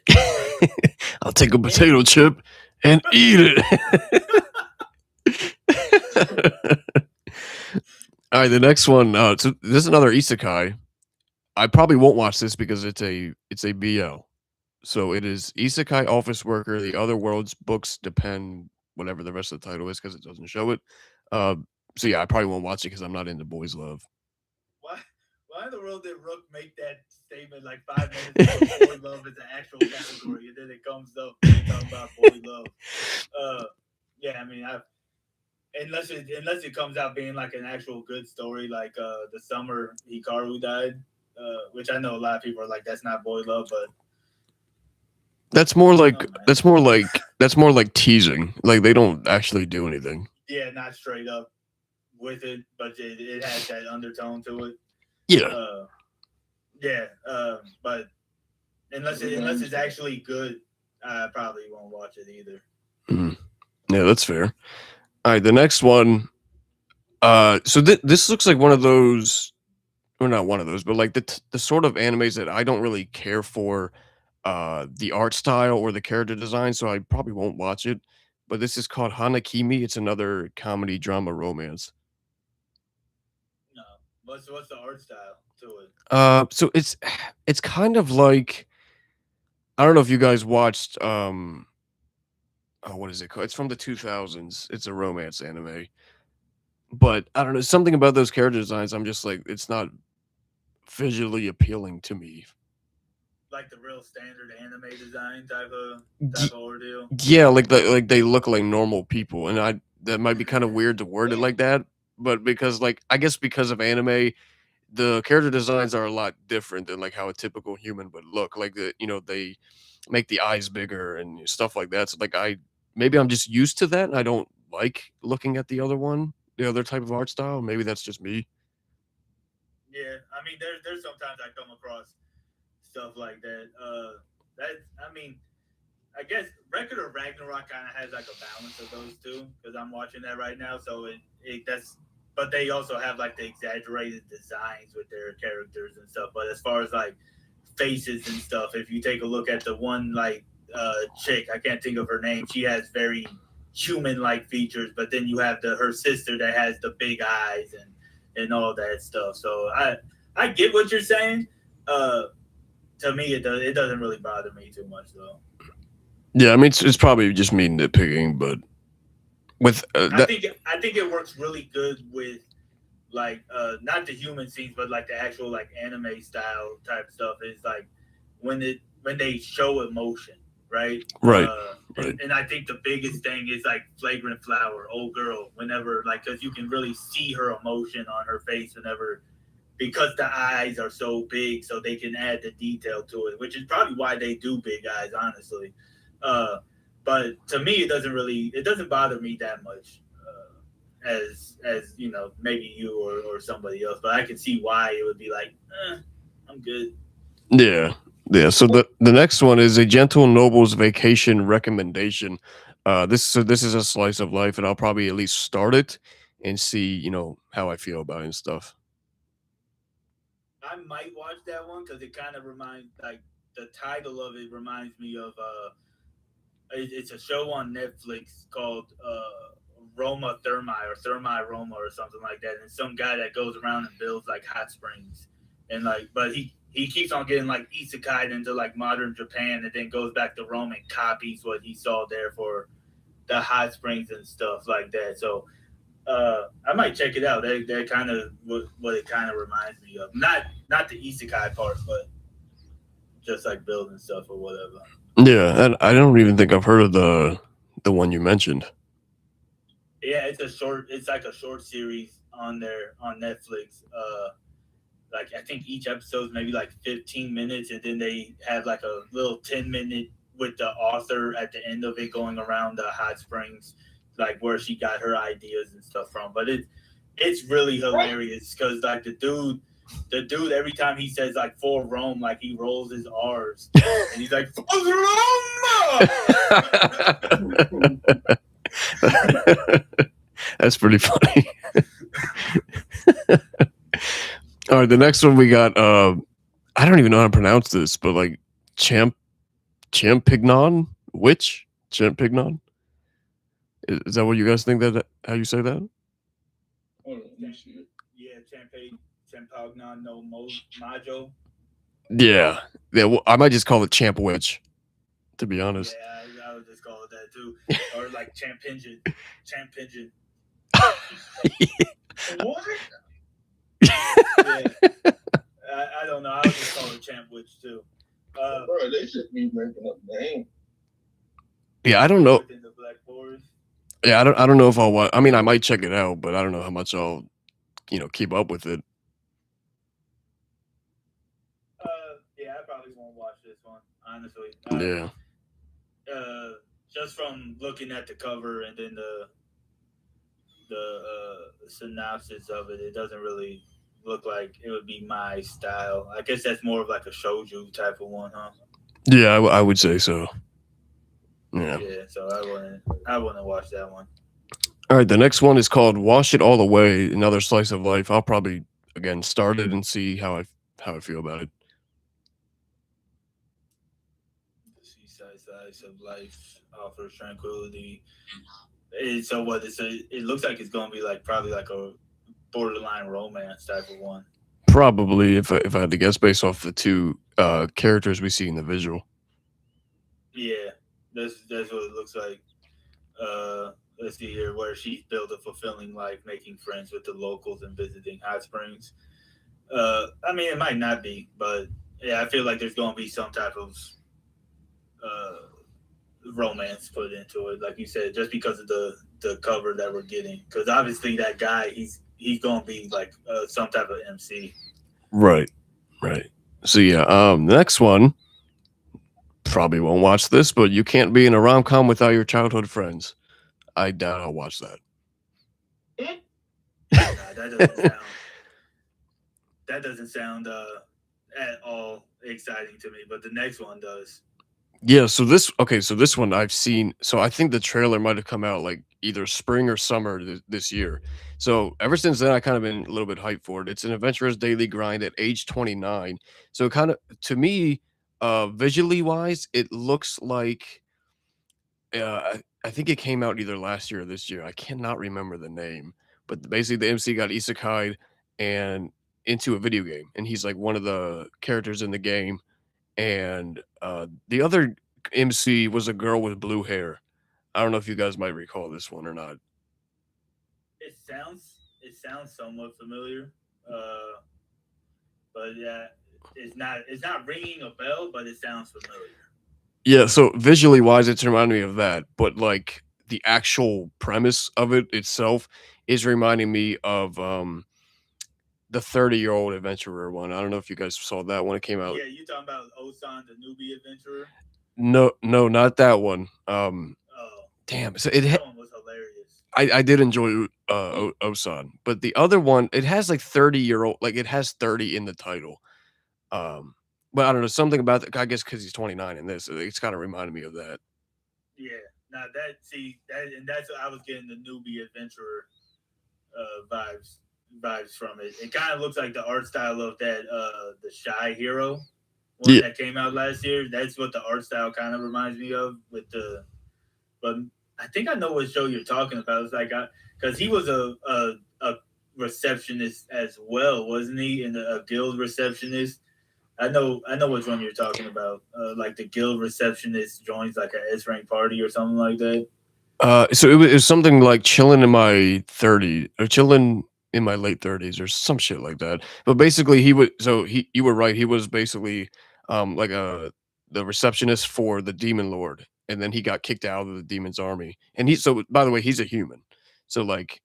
I'll take a potato chip and eat it. All right, the next one. So this is another isekai. I probably won't watch this because it's a BL. So it is Isekai Office Worker. The Other World's Books Depend. Whatever the rest of the title is, because it doesn't show it. So yeah, I probably won't watch it because I'm not into boys' love. Why in the world did Rook make that statement like 5 minutes ago? Boy love is an actual category, and then it comes up talking about boy love. Yeah, I mean, unless it comes out being like an actual good story, like the summer Hikaru died, which I know a lot of people are like, that's not boy love, but that's more like teasing. Like they don't actually do anything. Yeah, not straight up with it, but it has that undertone to it. Yeah. But unless it's actually good, I probably won't watch it either. Yeah, that's fair. All right, the next one. So this looks like one of those, or not one of those, but like the sort of animes that I don't really care for, the art style or the character design, so I probably won't watch it. But this is called Hanakimi. It's another comedy drama romance. No, what's the art style to it? So it's kind of like, I don't know if you guys watched what is it called? It's from the 2000s. It's a romance anime. But I don't know, something about those character designs, I'm just like, it's not visually appealing to me. Like the real standard anime design type of ordeal. Yeah, like they look like normal people, and that might be kind of weird to word it like that, but because like I guess because of anime, the character designs are a lot different than like how a typical human would look. Like they make the eyes bigger and stuff like that. So like maybe I'm just used to that. I don't like looking at the other type of art style. Maybe that's just me. Yeah, I mean, there's sometimes I come across stuff like that. That I mean, I guess Record of Ragnarok kind of has like a balance of those two because I'm watching that right now. So that's, but they also have like the exaggerated designs with their characters and stuff. But as far as like faces and stuff, if you take a look at the one like chick, I can't think of her name. She has very human like features, but then you have her sister that has the big eyes and all that stuff. So I get what you're saying. To me, it doesn't really bother me too much though. Yeah, I mean it's probably just me nitpicking, but with I think it works really good with like not the human scenes, but like the actual like anime style type stuff is like when they show emotion, right? Right. And I think the biggest thing is like Flagrant Flower, old girl, whenever like because you can really see her emotion on her face whenever because the eyes are so big, so they can add the detail to it, which is probably why they do big eyes, honestly. Uh, but to me, it doesn't bother me that much as you know maybe you or somebody else. But I can see why it would be like, I'm good. Yeah. Yeah. So the next one is a gentle noble's vacation recommendation. This is a slice of life, and I'll probably at least start it and see how I feel about it and stuff. I might watch that one because it kind of reminds like the title of it reminds me of it's a show on Netflix called Roma Thermi or Thermi Roma or something like that. And some guy that goes around and builds like hot springs and like, but he keeps on getting like isekai into like modern Japan and then goes back to Rome and copies what he saw there for the hot springs and stuff like that. So I might check it out. That kind of what it kind of reminds me of. Not the isekai part, but just like building stuff or whatever. Yeah, and I don't even think I've heard of the one you mentioned. Yeah, it's like a short series on there on Netflix. Like I think each episode is maybe like 15 minutes, and then they have like a little 10-minute with the author at the end of it going around the hot springs, like where she got her ideas and stuff from. But it's really hilarious because like the dude every time he says like for Rome, like he rolls his R's and he's like for Rome. That's pretty funny. All right, the next one we got. I don't even know how to pronounce this, but like Champignon, Champignon. Is that what you guys think that how you say that? Yeah, Champagnon no Majo. Yeah. Well, I might just call it Champ Witch, to be honest. Yeah, I would just call it that too, or like Champ Pigeon. What? Yeah. I don't know. I would just call it Champ Witch too. Bro, they should be making up names. Yeah, I don't know. In the Black Forest. Yeah, I don't know if I'll watch. I mean, I might check it out, but I don't know how much I'll, keep up with it. Yeah, I probably won't watch this one, honestly. Yeah. Just from looking at the cover and then the synopsis of it, it doesn't really look like it would be my style. I guess that's more of like a shoujo type of one, huh? Yeah, I would say so. Yeah. So I wouldn't watch that one. All right, the next one is called "Wash It All Away." Another slice of life. I'll probably again start it and see how I feel about it. The seaside slice of life offers tranquility. So what? It looks like it's gonna be like probably like a borderline romance type of one. Probably, if I had to guess, based off the two characters we see in the visual. Yeah, that's what it looks like. Let's see here, where she's built a fulfilling life, making friends with the locals and visiting hot springs. I mean, it might not be, but yeah, I feel like there's gonna be some type of romance put into it, like you said, just because of the cover that we're getting. Because obviously, that guy, he's gonna be like some type of MC. Right. So yeah, the next one probably won't watch this, but you can't be in a rom-com without your childhood friends. I doubt I'll watch that. Nah, that doesn't sound at all exciting to me, but the next one does. Yeah, so this one I've seen. So I think the trailer might have come out like either spring or summer this year. So ever since then, I kind of been a little bit hyped for it. It's an adventurous daily grind at age 29. So kind of to me, visually wise, it looks like I think it came out either last year or this year. I cannot remember the name, but basically the MC got isekai and into a video game, and he's like one of the characters in the game. And the other MC was a girl with blue hair. I don't know if you guys might recall this one or not. It sounds somewhat familiar, but yeah, it's not ringing a bell, but it sounds familiar. Yeah, so visually wise, it's reminding me of that, but like the actual premise of it itself is reminding me of the 30-year-old adventurer one. I don't know if you guys saw that when it came out. Yeah, you talking about Osan the newbie adventurer? No, not that one. Damn. So that one was hilarious. I did enjoy Osan, but the other one, it has like 30-year-old, like it has 30 in the title. But I don't know, something about that. I guess because he's 29 in this, it's kind of reminded me of that. Yeah, now that's what I was getting the newbie adventurer vibes from it. It kind of looks like the art style of that the Shy Hero one that came out last year. That's what the art style kind of reminds me of but I think I know what show you're talking about. It's like because he was a receptionist as well, wasn't he? And a guild receptionist. I know which one you're talking about. Like the guild receptionist joins like a S rank party or something like that. So it was something like chilling in my 30s or chilling in my late 30s or some shit like that. But basically, you were right. He was basically like the receptionist for the demon lord, and then he got kicked out of the demon's army. And by the way, he's a human. So like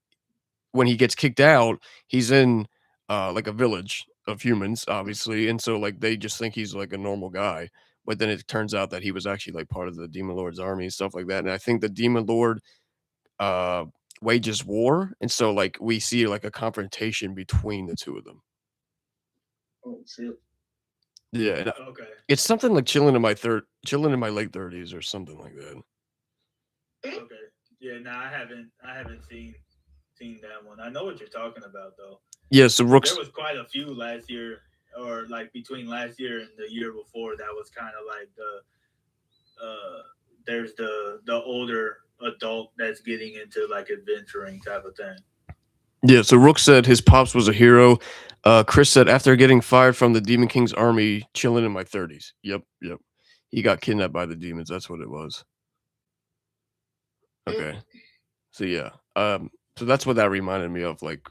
when he gets kicked out, he's in like a village of humans, obviously, and so like they just think he's like a normal guy. But then it turns out that he was actually like part of the demon lord's army and stuff like that. And I think the demon lord uh wages war, and so like we see like a confrontation between the two of them. Oh shit. Yeah. Okay. It's something like chilling in my late 30s or something like that. Okay. Yeah, no, I haven't seen that one. I know what you're talking about though. Yeah, so there was quite a few last year, or like between last year and the year before. That was kind of like there's the older adult that's getting into like adventuring type of thing. Yeah, so Rook said his pops was a hero. Chris said after getting fired from the Demon King's army, chilling in my 30s. Yep. He got kidnapped by the demons. That's what it was. Okay. So yeah. So that's what that reminded me of, like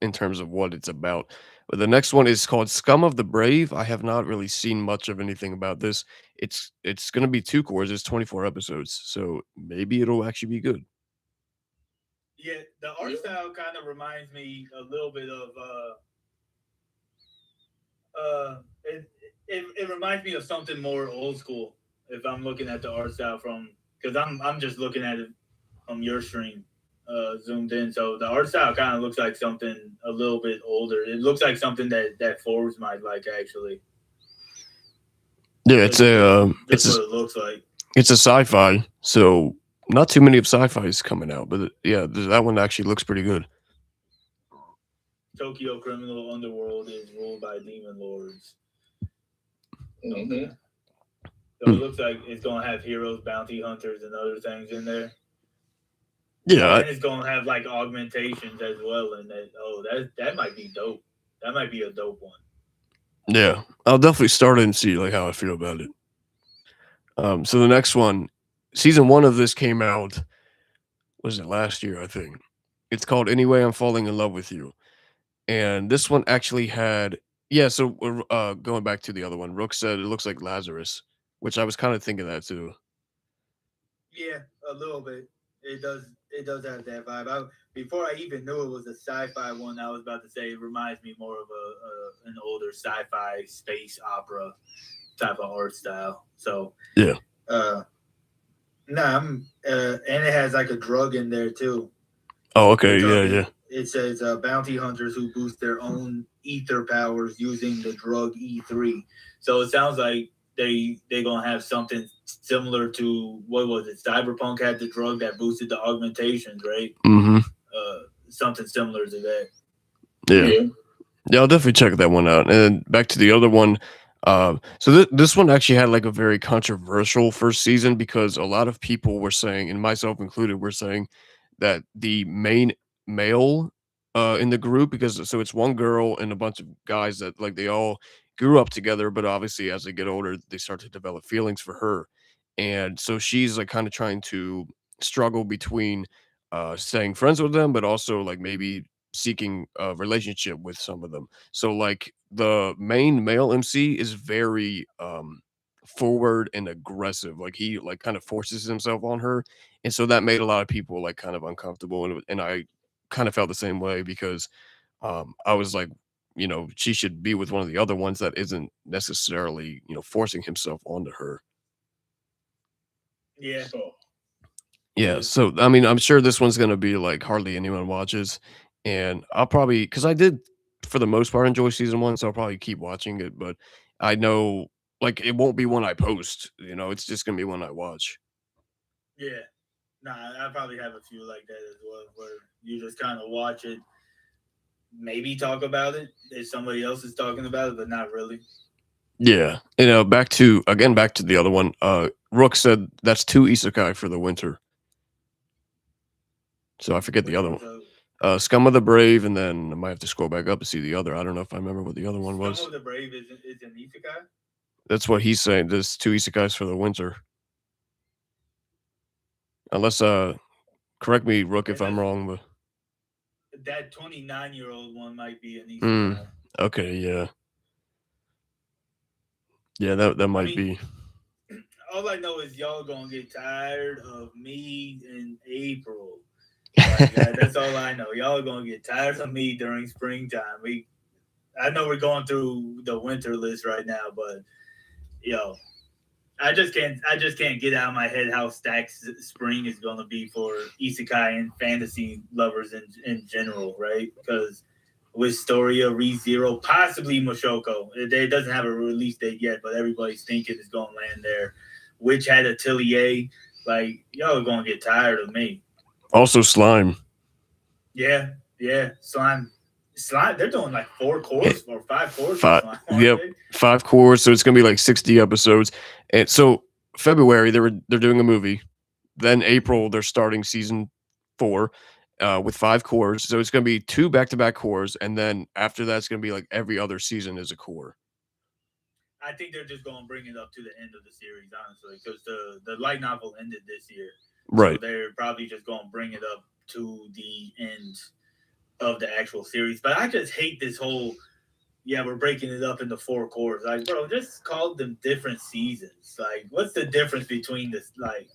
in terms of what it's about. But the next one is called Scum of the Brave. I have not really seen much of anything about this. It's gonna be 2 cores, it's 24 episodes, so maybe it'll actually be good. Yeah, the art style kind of reminds me a little bit of it reminds me of something more old school if I'm looking at the art style because I'm just looking at it from your stream zoomed in. So the art style kind of looks like something a little bit older. It looks like something that Forbes might like actually. Yeah, it's what it looks like. It's a sci-fi, so not too many of sci-fi's coming out, but yeah, that one actually looks pretty good. Tokyo criminal underworld is ruled by demon lords. Mm-hmm. So it looks like it's gonna have heroes, bounty hunters, and other things in there. Yeah, and it's gonna have like augmentations as well, and that might be dope. That might be a dope one. Yeah, I'll definitely start it and see like how I feel about it. So the next one, season 1 of this came out. Was it last year? I think it's called Anyway I'm Falling in Love with You, and this one actually had So going back to the other one, Rook said it looks like Lazarus, which I was kind of thinking that too. Yeah, a little bit. It It does have that vibe. Before I even knew it was a sci-fi one, I was about to say it reminds me more of an older sci-fi space opera type of art style. So yeah. And it has like a drug in there too. Oh, okay, yeah. It says bounty hunters who boost their own ether powers using the drug E3. So it sounds like they gonna have something similar to what was it? Cyberpunk had the drug that boosted the augmentations, right? Mm-hmm. Something similar to that. Yeah, I'll definitely check that one out. And back to the other one. So this one actually had like a very controversial first season because a lot of people were saying, and myself included, were saying that the main male in the group, because so it's one girl and a bunch of guys that like they all grew up together, but obviously as they get older, they start to develop feelings for her. And so she's like kind of trying to struggle between staying friends with them, but also like maybe seeking a relationship with some of them. So like the main male MC is very forward and aggressive. Like he like kind of forces himself on her. And so that made a lot of people like kind of uncomfortable. And I kind of felt the same way because I was like, she should be with one of the other ones that isn't necessarily, forcing himself onto her. Yeah. Yeah, so I mean, I'm sure this one's gonna be like hardly anyone watches, and I'll probably because I did for the most part enjoy season one, so I'll probably keep watching it. But I know like it won't be one I post, it's just gonna be one I watch. Yeah, I probably have a few like that as well, where you just kind of watch it, maybe talk about it if somebody else is talking about it, but not really. Yeah, back to the other one. Rook said that's 2 isekai for the winter. So I forget the other one. Scum of the Brave, and then I might have to scroll back up to see the other. I don't know if I remember what the other one was. Scum of the Brave is an isekai? That's what he's saying. There's 2 isekais for the winter. Unless, correct me, Rook, if I'm wrong, but that 29-year-old one might be an isekai. Okay, yeah. Yeah, that might be. All I know is y'all gonna get tired of me in April. Like, that's all I know. Y'all are gonna get tired of me during springtime. I know we're going through the winter list right now, but I just can't get out of my head how stacked spring is gonna be for isekai and fantasy lovers in general, right? Because Wisteria, ReZero, possibly Moshoko. It doesn't have a release date yet, but everybody's thinking it's gonna land there. Witch Hat Atelier, like y'all are gonna get tired of me. Also, Slime. Yeah, Slime. They're doing like 4 cores or 5 cores. Yep, 5 cores. So it's gonna be like 60 episodes. And so February they're doing a movie. Then April they're starting season 4. With 5 cores, so it's gonna be 2 back-to-back cores, and then after that, it's gonna be like every other season is a core. I think they're just gonna bring it up to the end of the series, honestly, because the light novel ended this year, right? So they're probably just gonna bring it up to the end of the actual series. But I just hate this whole. Yeah, we're breaking it up into 4 cores. Like, bro, just call them different seasons. Like, what's the difference between this? Like,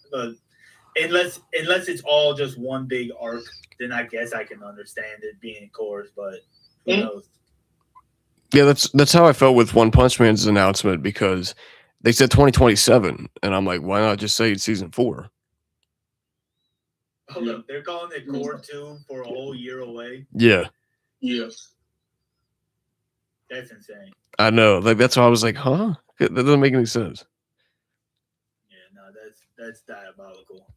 unless it's all just one big arc, then I guess I can understand it being cores, but who knows? Yeah, that's how I felt with One Punch Man's announcement because they said 2027, and I'm like, why not just say it's season 4? Oh, look, they're calling it Core 2 for a whole year away. Yeah. That's insane. I know. Like that's why I was like, huh? That doesn't make any sense. Yeah, no, that's diabolical.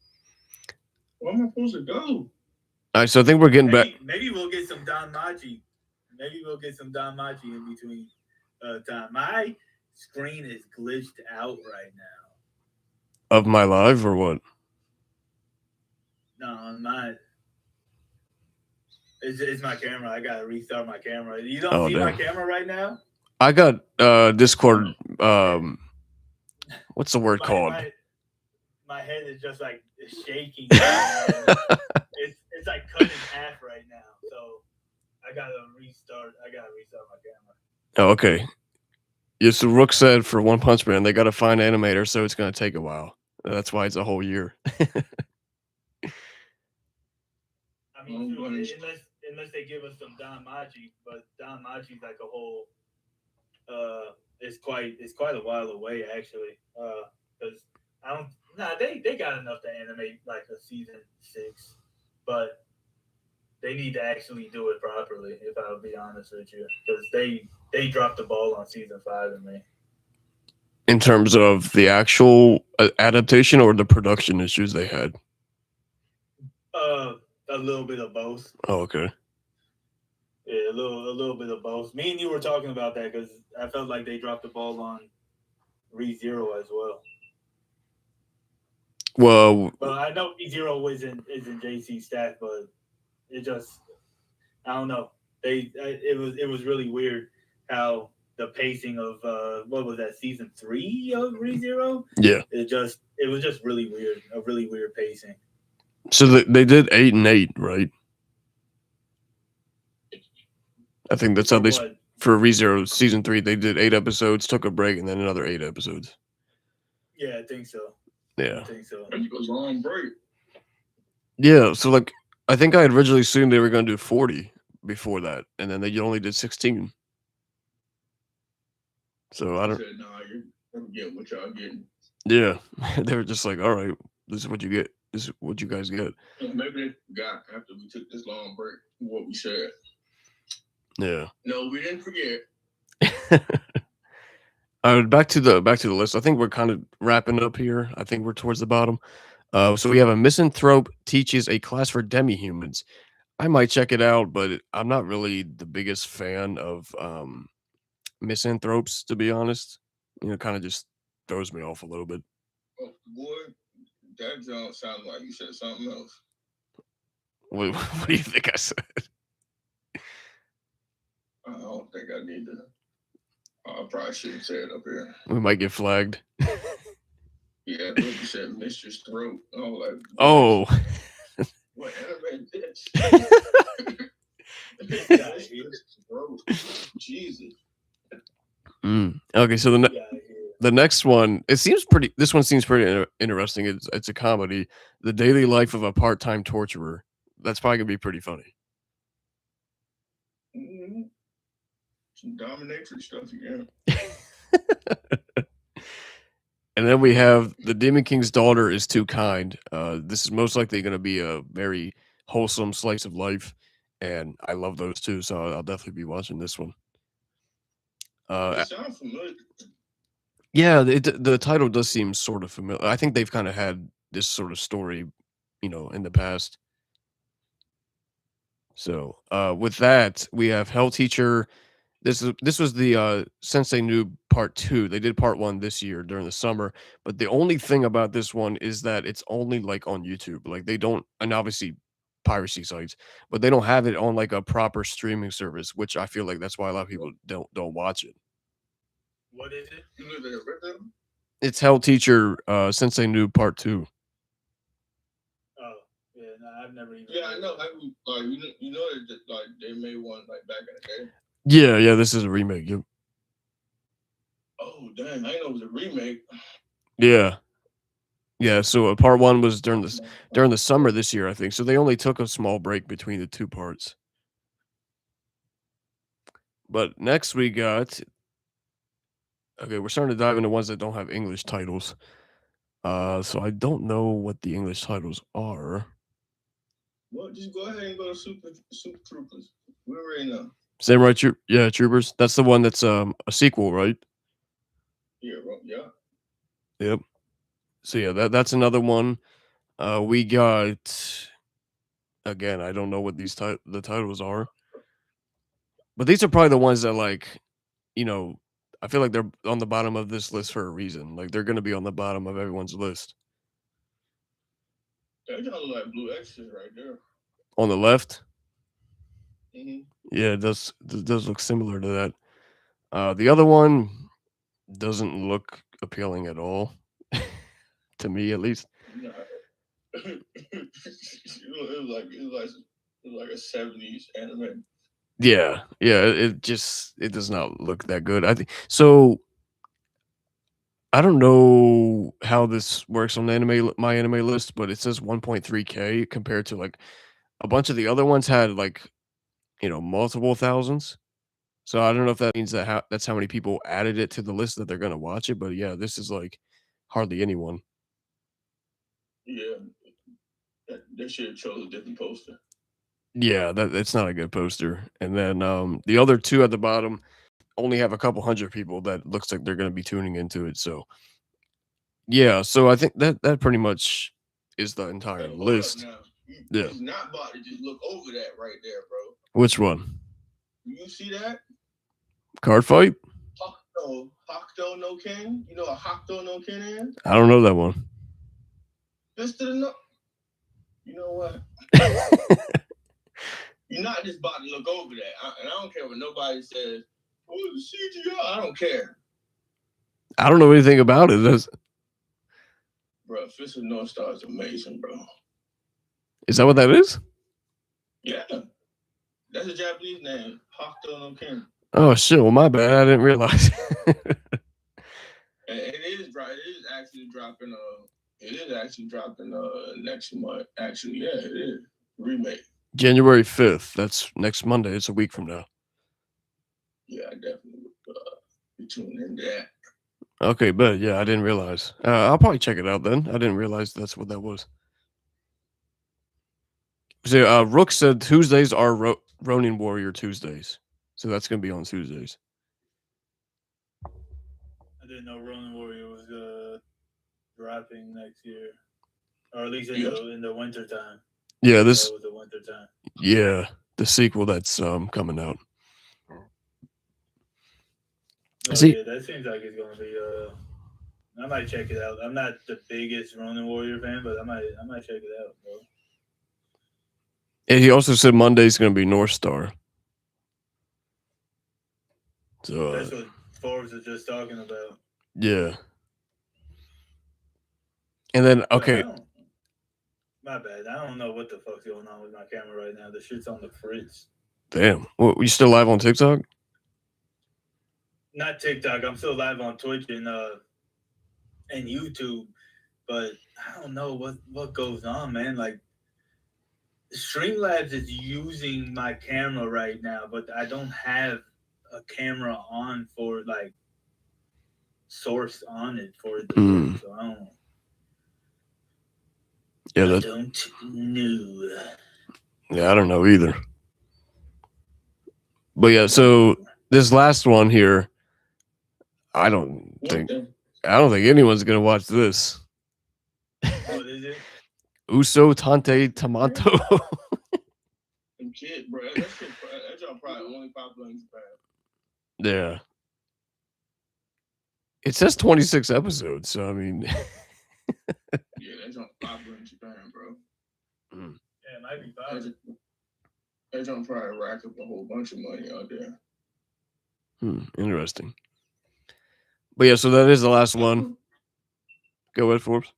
Where am I supposed to go? All right, so I think we're getting back. Maybe we'll get some Don Machi. Maybe we'll get some Don Machi in between time. My screen is glitched out right now. Of my live or what? No, not. It's my camera. I gotta restart my camera. You don't see my camera right now? I got Discord. What's the word called? My head is just like shaking. It's like cut in half right now. So I gotta restart my camera. Oh, okay. Yes, the Rook said for One Punch Man they got to find animator, so it's gonna take a while. That's why it's a whole year. mean, unless they give us some Don Machi, but Don Machi's like a whole. It's quite a while away actually. Because I don't. Nah, they got enough to animate like a season 6, but they need to actually do it properly. If I'll be honest with you, because they dropped the ball on season 5 in me. In terms of the actual adaptation or the production issues they had? A little bit of both. Oh, okay. Yeah, a little bit of both. Me and you were talking about that because I felt like they dropped the ball on ReZero as well. Well, I know ReZero isn't JC staff, but it just I don't know. It was really weird how the pacing of what was that, season 3 of ReZero? Yeah. It was just really weird, a really weird pacing. So they did 8 and 8, right? I think that's how they for ReZero season 3 they did 8 episodes, took a break, and then another 8 episodes. Yeah, I think so. Yeah. I think so. It was a long break. Yeah, so like I think I had originally assumed they were going to do 40 before that, and then they only did 16. So I don't. Said, nah, you're getting what y'all getting. Yeah, they were just like, all right, this is what you get. This is what you guys get. Maybe they forgot after we took this long break what we said. Yeah. No, we didn't forget. Back to the list. I think we're kind of wrapping up here. I think we're towards the bottom. So we have a misanthrope teaches a class for demi-humans. I might check it out, but I'm not really the biggest fan of misanthropes, to be honest. You know, kind of just throws me off a little bit. Oh, boy, that don't sound like you said something else. What do you think I said? I don't think I need to. I probably shouldn't say it up here. We might get flagged. Yeah, look, you said Mistress Throat. Oh, like, oh. What anime this? Jesus. Okay, so the next one, this one seems pretty interesting. It's a comedy, The Daily Life of a Part-Time Torturer. That's probably gonna be pretty funny. Mm-hmm. Some dominatrix stuff again. And then we have The Demon King's Daughter is Too Kind. This is most likely going to be a very wholesome slice of life, and I love those too, so I'll definitely be watching this one. It sounds familiar. Yeah, the title does seem sort of familiar. I think they've kind of had this sort of story, in the past. So, with that, we have Hell Teacher. This was the Sensei Noob Part 2. They did Part 1 this year during the summer, but the only thing about this one is that it's only like on YouTube. Like they don't, and obviously piracy sites, but they don't have it on like a proper streaming service, which I feel like that's why a lot of people don't watch it. What is it? You live in a rhythm? It's Hell Teacher Sensei Noob Part 2. Oh, yeah, no, I've never even. Yeah, I know. You know that like they made one like back in the day. Yeah, this is a remake. Yep. Oh dang! I didn't know it was a remake. Yeah. So Part 1 was during the summer this year, I think. So they only took a small break between the two parts. But next we got. Okay, we're starting to dive into ones that don't have English titles. So I don't know what the English titles are. Well, just go ahead and go to Super Troopers. We already know. Samurai Troopers. That's the one that's a sequel, right? Yeah. Yep. So yeah, that's another one. We got again. I don't know what these the titles are, but these are probably the ones that I feel like they're on the bottom of this list for a reason. Like they're going to be on the bottom of everyone's list. That sounds like Blue Extras right there. On the left. Mm-hmm. Yeah, it does look similar to that. The other one doesn't look appealing at all, to me at least. Nah. it was like a 70s anime. Yeah, it does not look that good. I think so. I don't know how this works on my anime list, but it says 1.3K compared to like A bunch of the other ones had like, multiple thousands. So I don't know if that means that's how many people added it to the list that they're gonna watch it. But yeah, this is like hardly anyone. Yeah, they should have chose a different poster. Yeah, that's not a good poster. And then the other two at the bottom only have a couple hundred people that looks like they're gonna be tuning into it. So yeah, so I think that pretty much is the entire list. Yeah, he's not about to just look over that right there, bro. Which one? You see that? Card fight? Hokuto no Ken. You know what Hokuto no Ken is? I don't know that one. Just to know. You know what? You're not just about to look over that. And I don't care what nobody says. Oh, the CGI. I don't care. I don't know anything about it. Bro, Fist of North Star is amazing, bro. Is that what that is? Yeah. That's a Japanese name. Hokuto no Ken. Oh shit! Well, my bad. I didn't realize. It is actually dropping. It is actually dropping next month. Actually, yeah, it is remake. January 5th. That's next Monday. It's a week from now. Yeah, I definitely would be tuning into that. Okay, but yeah, I didn't realize. I'll probably check it out then. I didn't realize that's what that was. So, Rook said Tuesdays are Ronin Warrior Tuesdays. So that's going to be on Tuesdays. I didn't know Ronin Warrior was dropping next year. Or at least in the winter time. Yeah, this was the winter time. Yeah, the sequel that's coming out. Yeah, that seems like it's gonna be I might check it out. I'm not the biggest Ronin Warrior fan, but I might check it out, bro. And he also said Monday's gonna be North Star. So that's what Forbes was just talking about. Yeah. And then okay. My bad. I don't know what the fuck's going on with my camera right now. The shit's on the fritz. Damn. Well, you still live on TikTok? Not TikTok. I'm still live on Twitch and YouTube, but I don't know what goes on, man. Like Streamlabs is using my camera right now, but I don't have a camera on for like source on it for it to work, so I don't. Yeah, I don't know. Yeah, I don't know either. But yeah, so this last one here, I don't think anyone's gonna watch this. What is it? Uso Tante Tomato. Kid, bro. That's probably only popular in Japan. Yeah. It says 26 episodes, so I mean. Yeah, that's not popular in Japan, bro. Yeah, it might be popular. That's gonna probably rack up a whole bunch of money out there. Interesting. But yeah, so that is the last one. Go ahead, Forbes.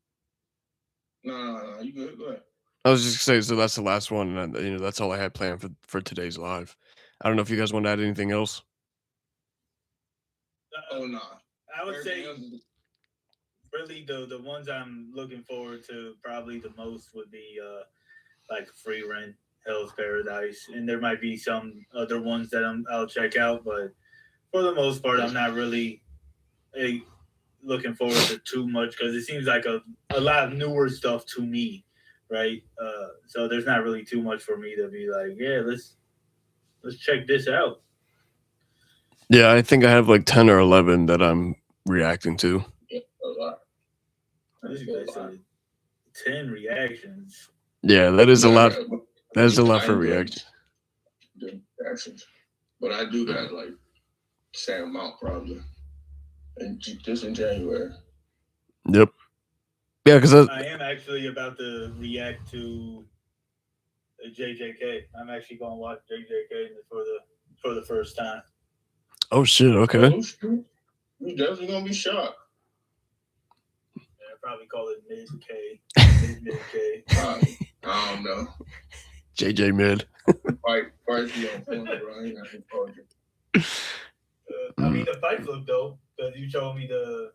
No, you good. Go ahead. I was just gonna say, so that's the last one, and that's all I had planned for today's live. I don't know if you guys want to add anything else. No. I would say really the ones I'm looking forward to probably the most would be like Free Rent, Hell's Paradise, and there might be some other ones that I'll check out, but for the most part, I'm not really looking forward to too much because it seems like a lot of newer stuff to me, right? So there's not really too much for me to be like, yeah, let's check this out. Yeah, I think I have like 10 or 11 that I'm reacting to. Yeah, a lot. This guy said 10 reactions. Yeah, that is a lot. That is a lot for reactions. But I do got like same amount probably. And just in January. Yep. Yeah, because I am actually about to react to JJK. I'm actually going to watch JJK for the first time. Oh shit! Okay. You're definitely gonna be shocked. Yeah, I'll probably call it Mid K. Mid K. I don't know. JJ Mid. Fight be on point, bro. I ain't got to I mean, the fights look dope because you showed me the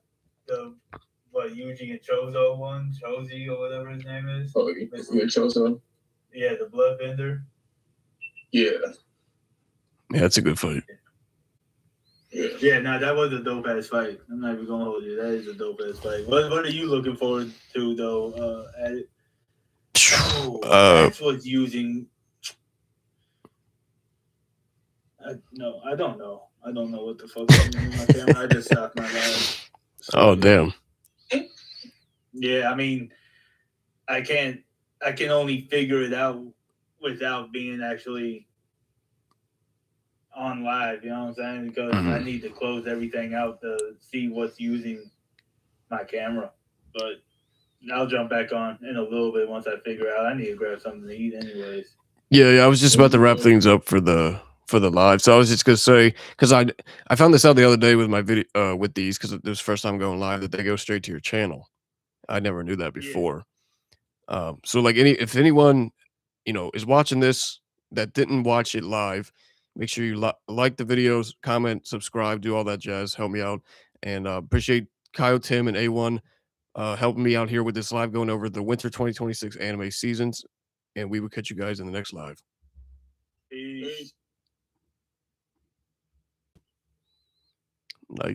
what Yuji and Chozo one, Chozi or whatever his name is. Oh, yeah, Chozo. Yeah, the Bloodbender. Yeah. Yeah, that's a good fight. Yeah, no, that was a dope ass fight. I'm not even gonna hold you. That is a dope ass fight. What are you looking forward to though? That's what's using. No, I don't know. I don't know what the fuck I'm using my camera. I just stopped my live. Oh damn. Yeah, I mean, I can only figure it out without being actually on live. You know what I'm saying? Because I need to close everything out to see what's using my camera. But I'll jump back on in a little bit once I figure out. I need to grab something to eat, anyways. Yeah, I was just about to wrap things up for the live. So I was just gonna say, because I found this out the other day with my video with these, because it was the first time going live, that they go straight to your channel. I never knew that before. Yeah. So like if anyone is watching this that didn't watch it live, make sure you like the videos, comment, subscribe, do all that jazz. Help me out, and appreciate Kyle, Tim, and A1 helping me out here with this live, going over the winter 2026 anime seasons. And we will catch you guys in the next live. Peace.